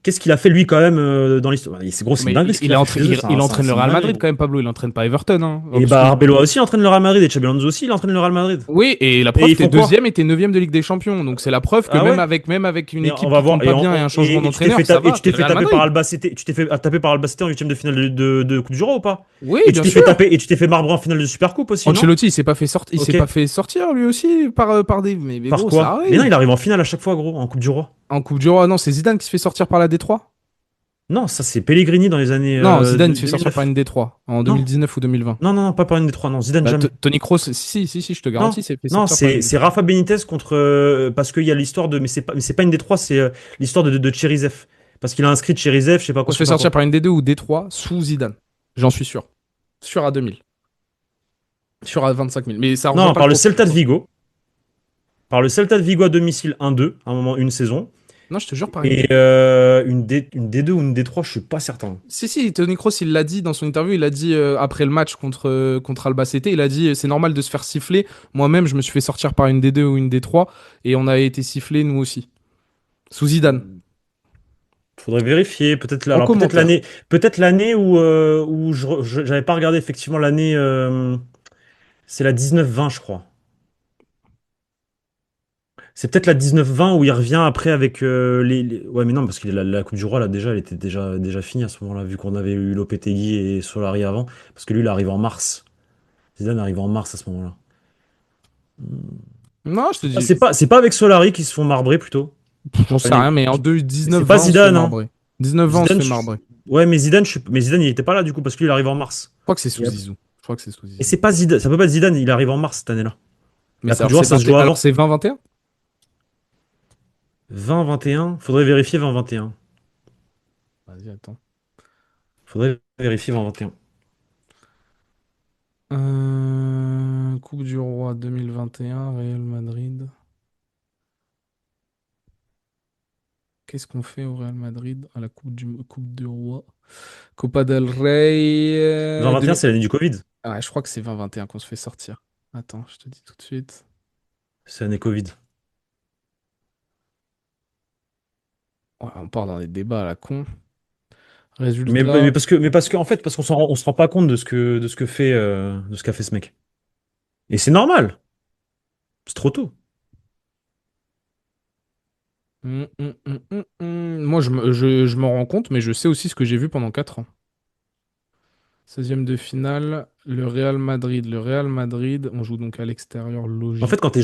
qu'est-ce qu'il a fait lui quand même dans l'histoire? C'est gros, c'est une Mais dinguerie ce qu'il a fait, je suis désolé, il entraîne le c'est une Real dinguerie, Madrid quand gros. même, Pablo. Il entraîne pas Everton, hein. Et Parce bah, que Arbeloa aussi entraîne le Real Madrid, et Xabi Alonso aussi, il entraîne le Real Madrid. oui, et la Et preuve, ils t'es font quoi? deuxième et t'es neuvième de Ligue des Champions. Donc c'est la preuve que Ah ouais? même avec une Et on équipe va qui voir. tourne pas bien et un changement Et tu t'es fait, d'entraîneur, ça et va. tu T'es t'es le fait Real taper par Madrid. Albacete, tu t'es fait taper par Albacete en huitième de finale de Coupe du Roi ou pas? Oui, Et tu bien t'es fait sûr. taper, et tu t'es fait marbrer en finale de Super Coupe aussi, non? Ancelotti, il s'est Ok. pas fait sortir lui aussi par des. Mais Par gros, ça quoi? Mais non, arrive. il arrive en finale à chaque fois, gros, en Coupe du Roi. En Coupe du Roi, non, c'est Zidane qui se fait sortir par la D3. Non, ça c'est Pellegrini dans les années Non, Zidane il se fait sortir par 2009. une D3 en Non, 2019 ou 2020. non, non, non, pas par une des trois, non, Zidane Bah, jamais. Tony Kroos, si, je te garantis, Non, il s'est fait non, sortir par une c'est D3. Rafa Benitez contre parce qu'il y a l'histoire de mais c'est pas une des trois, c'est l'histoire de Cherizev parce qu'il a inscrit Cherizev, je sais pas On quoi, se je sais fait pas sortir quoi. par une D2 ou D3 sous Zidane. J'en suis sûr. Sûr à 2000. Sûr à 25 000. Mais ça rejoint Non, pas le par le profil Celta de trop. Vigo, par le Celta de Vigo à domicile 1-2, à un moment une saison Non, je te jure par une et D2. une D2 ou une D3, je suis pas certain. Si, Tony Kroos, il l'a dit dans son interview, il a dit après le match contre Albacete, il a dit c'est normal de se faire siffler. Moi-même, je me suis fait sortir par une D2 ou une D3 et on a été sifflés nous aussi. Sous Zidane. Faudrait vérifier, peut-être là, En alors commentaire. peut-être l'année où j'avais pas regardé effectivement l'année, c'est la 19-20 je crois. C'est peut-être la 19-20 où il revient après avec Ouais, mais non, parce que la Coupe du Roi, là, déjà, elle était déjà finie à ce moment-là, vu qu'on avait eu Lopetegui et Solari avant. Parce que lui, il arrive en mars. Zidane arrive en mars à ce moment-là. Non, je te dis, C'est pas avec Solari qu'ils se font marbrer plutôt. j'en sais rien, mais en Mais c'est pas 19-20, on se fait Zidane, hein. marbrer. 19-20, on se Zidane, fait marbrer. ouais, mais Zidane, il était pas là, du coup, parce que lui, il arrive en mars. Je crois que c'est sous Et, Zizou. Je crois que c'est sous et Zizou. c'est pas Zidane, ça peut pas être Zidane, il arrive en mars cette année-là. Mais La Coupe du Roi, ça se joue alors avant. c'est 20-21? 20-21, faudrait vérifier 20-21. Vas-y, attends. Faudrait vérifier 20-21. Coupe du Roi 2021, Real Madrid. Qu'est-ce qu'on fait au Real Madrid à la Coupe du Roi? Copa del Rey. 20-21, c'est l'année du Covid. Ah, je crois que c'est 2021 qu'on se fait sortir. Attends, je te dis tout de suite. C'est l'année Covid. Ouais, on part dans des débats à la con. Mais Résultat. parce que en fait, parce on se rend pas compte de ce qu'a fait ce mec. Et c'est normal. C'est trop tôt. Moi, je m'en rends compte, mais je sais aussi ce que j'ai vu pendant 4 ans. 16e de finale, le Real Madrid. Le Real Madrid, on joue donc à l'extérieur, En fait, logique. quand t'es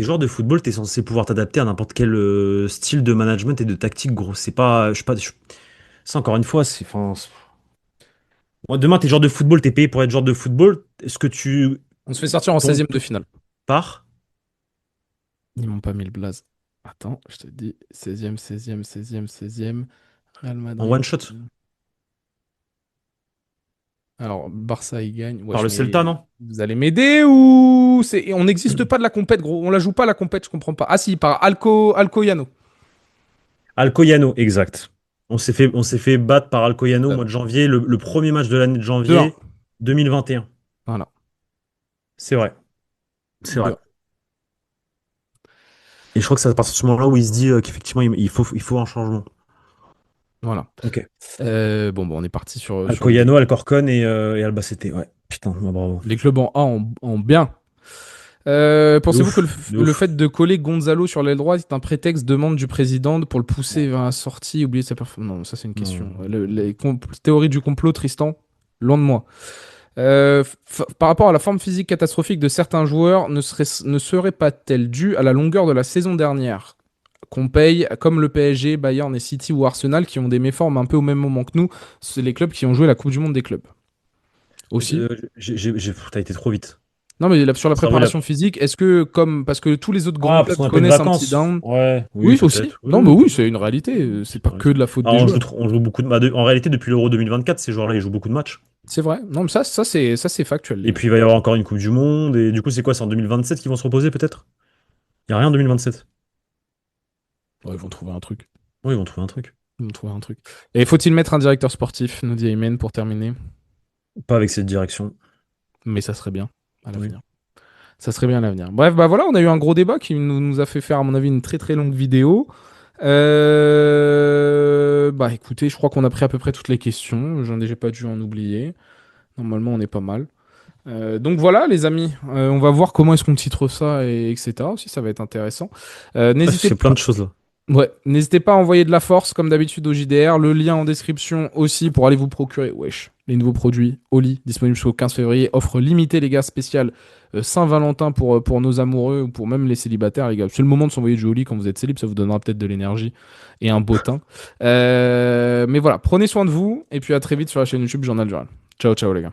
joueur de football, t'es censé pouvoir t'adapter à n'importe quel style de management et de tactique, gros. C'est pas, je sais pas, ça encore une fois, Bon, demain, t'es joueur de football, t'es payé pour être joueur de football. Est-ce que tu. On se fait sortir en Ton 16e de finale. part Ils m'ont pas mis le blaze. Attends, je te dis 16e, 16e, 16e, 16e. Real en one Madrid. shot Alors, Barça, il gagne. par Wesh, le Celta, mais non? vous allez m'aider ou c'est... On n'existe pas de la compète, gros. On la joue pas la compète, je comprends pas. Ah si, par Alcoyano. Alcoyano, exact. On s'est fait battre par Alcoyano au mois de janvier, le premier match de l'année de 2-1. janvier 2021. Voilà. C'est vrai, c'est vrai. 2-1. Et je crois que c'est à partir de ce moment-là où il se dit qu'effectivement, il faut un changement. Voilà. Ok. Bon, on est parti sur Alcoyano, Alcorcon et Albacete, ouais. Putain, bah, bravo. les clubs en A en bien. De Pensez-vous que ouf, de le ouf. fait de coller Gonzalo sur l'aile droite est un prétexte demande du président pour le pousser vers la sortie, oublier sa performance? Non, ça c'est une question. Non. Théorie du complot, Tristan, loin de moi. Par rapport à la forme physique catastrophique de certains joueurs, ne serait pas-elle due à la longueur de la saison dernière qu'on paye, comme le PSG, Bayern et City ou Arsenal, qui ont des méformes un peu au même moment que nous, c'est les clubs qui ont joué la Coupe du Monde des clubs. Aussi. T'as été trop vite. Non, mais sur la Mon cerveau, il a. préparation physique, est-ce que, comme, parce que tous les autres grands Ah, parce clubs qu'on a pas de connaissent un petit vacances. down, Ouais, oui, oui, aussi. peut-être. Oui, Non, mais oui, oui, oui. c'est une réalité. C'est pas T'as que raison. de la faute Alors, des joueurs. on joue beaucoup de. En réalité, depuis l'Euro 2024, ces joueurs-là, ils jouent beaucoup de matchs. C'est vrai. Non, mais ça c'est factuel, les Et gars. puis, il va y avoir encore une Coupe du Monde. Et du coup, c'est quoi? C'est en 2027 qu'ils vont se reposer, peut-être? Il n'y a rien en 2027. Ouais, ils vont trouver un truc. Oui, ils vont trouver un truc. Ils vont trouver un truc. Et faut-il mettre un directeur sportif, nous dit Aymen, pour terminer? Pas avec cette direction. Mais ça serait bien à Oui. l'avenir. Ça serait bien à l'avenir. Bref, bah voilà, on a eu un gros débat qui nous a fait faire, à mon avis, une très très longue vidéo. Bah écoutez, je crois qu'on a pris à peu près toutes les questions. J'en ai j'ai pas dû en oublier. Normalement, on est pas mal. Donc voilà, les amis, on va voir comment est-ce qu'on titre ça, et etc. Aussi, ça va être intéressant. Ah, N'hésitez c'est plein pas. de choses là. Ouais, n'hésitez pas à envoyer de la force comme d'habitude au JDR. Le lien en description aussi pour aller vous procurer, wesh, les nouveaux produits Oli, disponibles jusqu'au 15 février. Offre limitée, les gars, spéciale Saint-Valentin pour nos amoureux ou pour même les célibataires, les gars. C'est le moment de s'envoyer du Oli quand vous êtes célib, ça vous donnera peut-être de l'énergie et un beau teint. Mais voilà, prenez soin de vous et puis à très vite sur la chaîne YouTube Journal du Real. Ciao, ciao, les gars.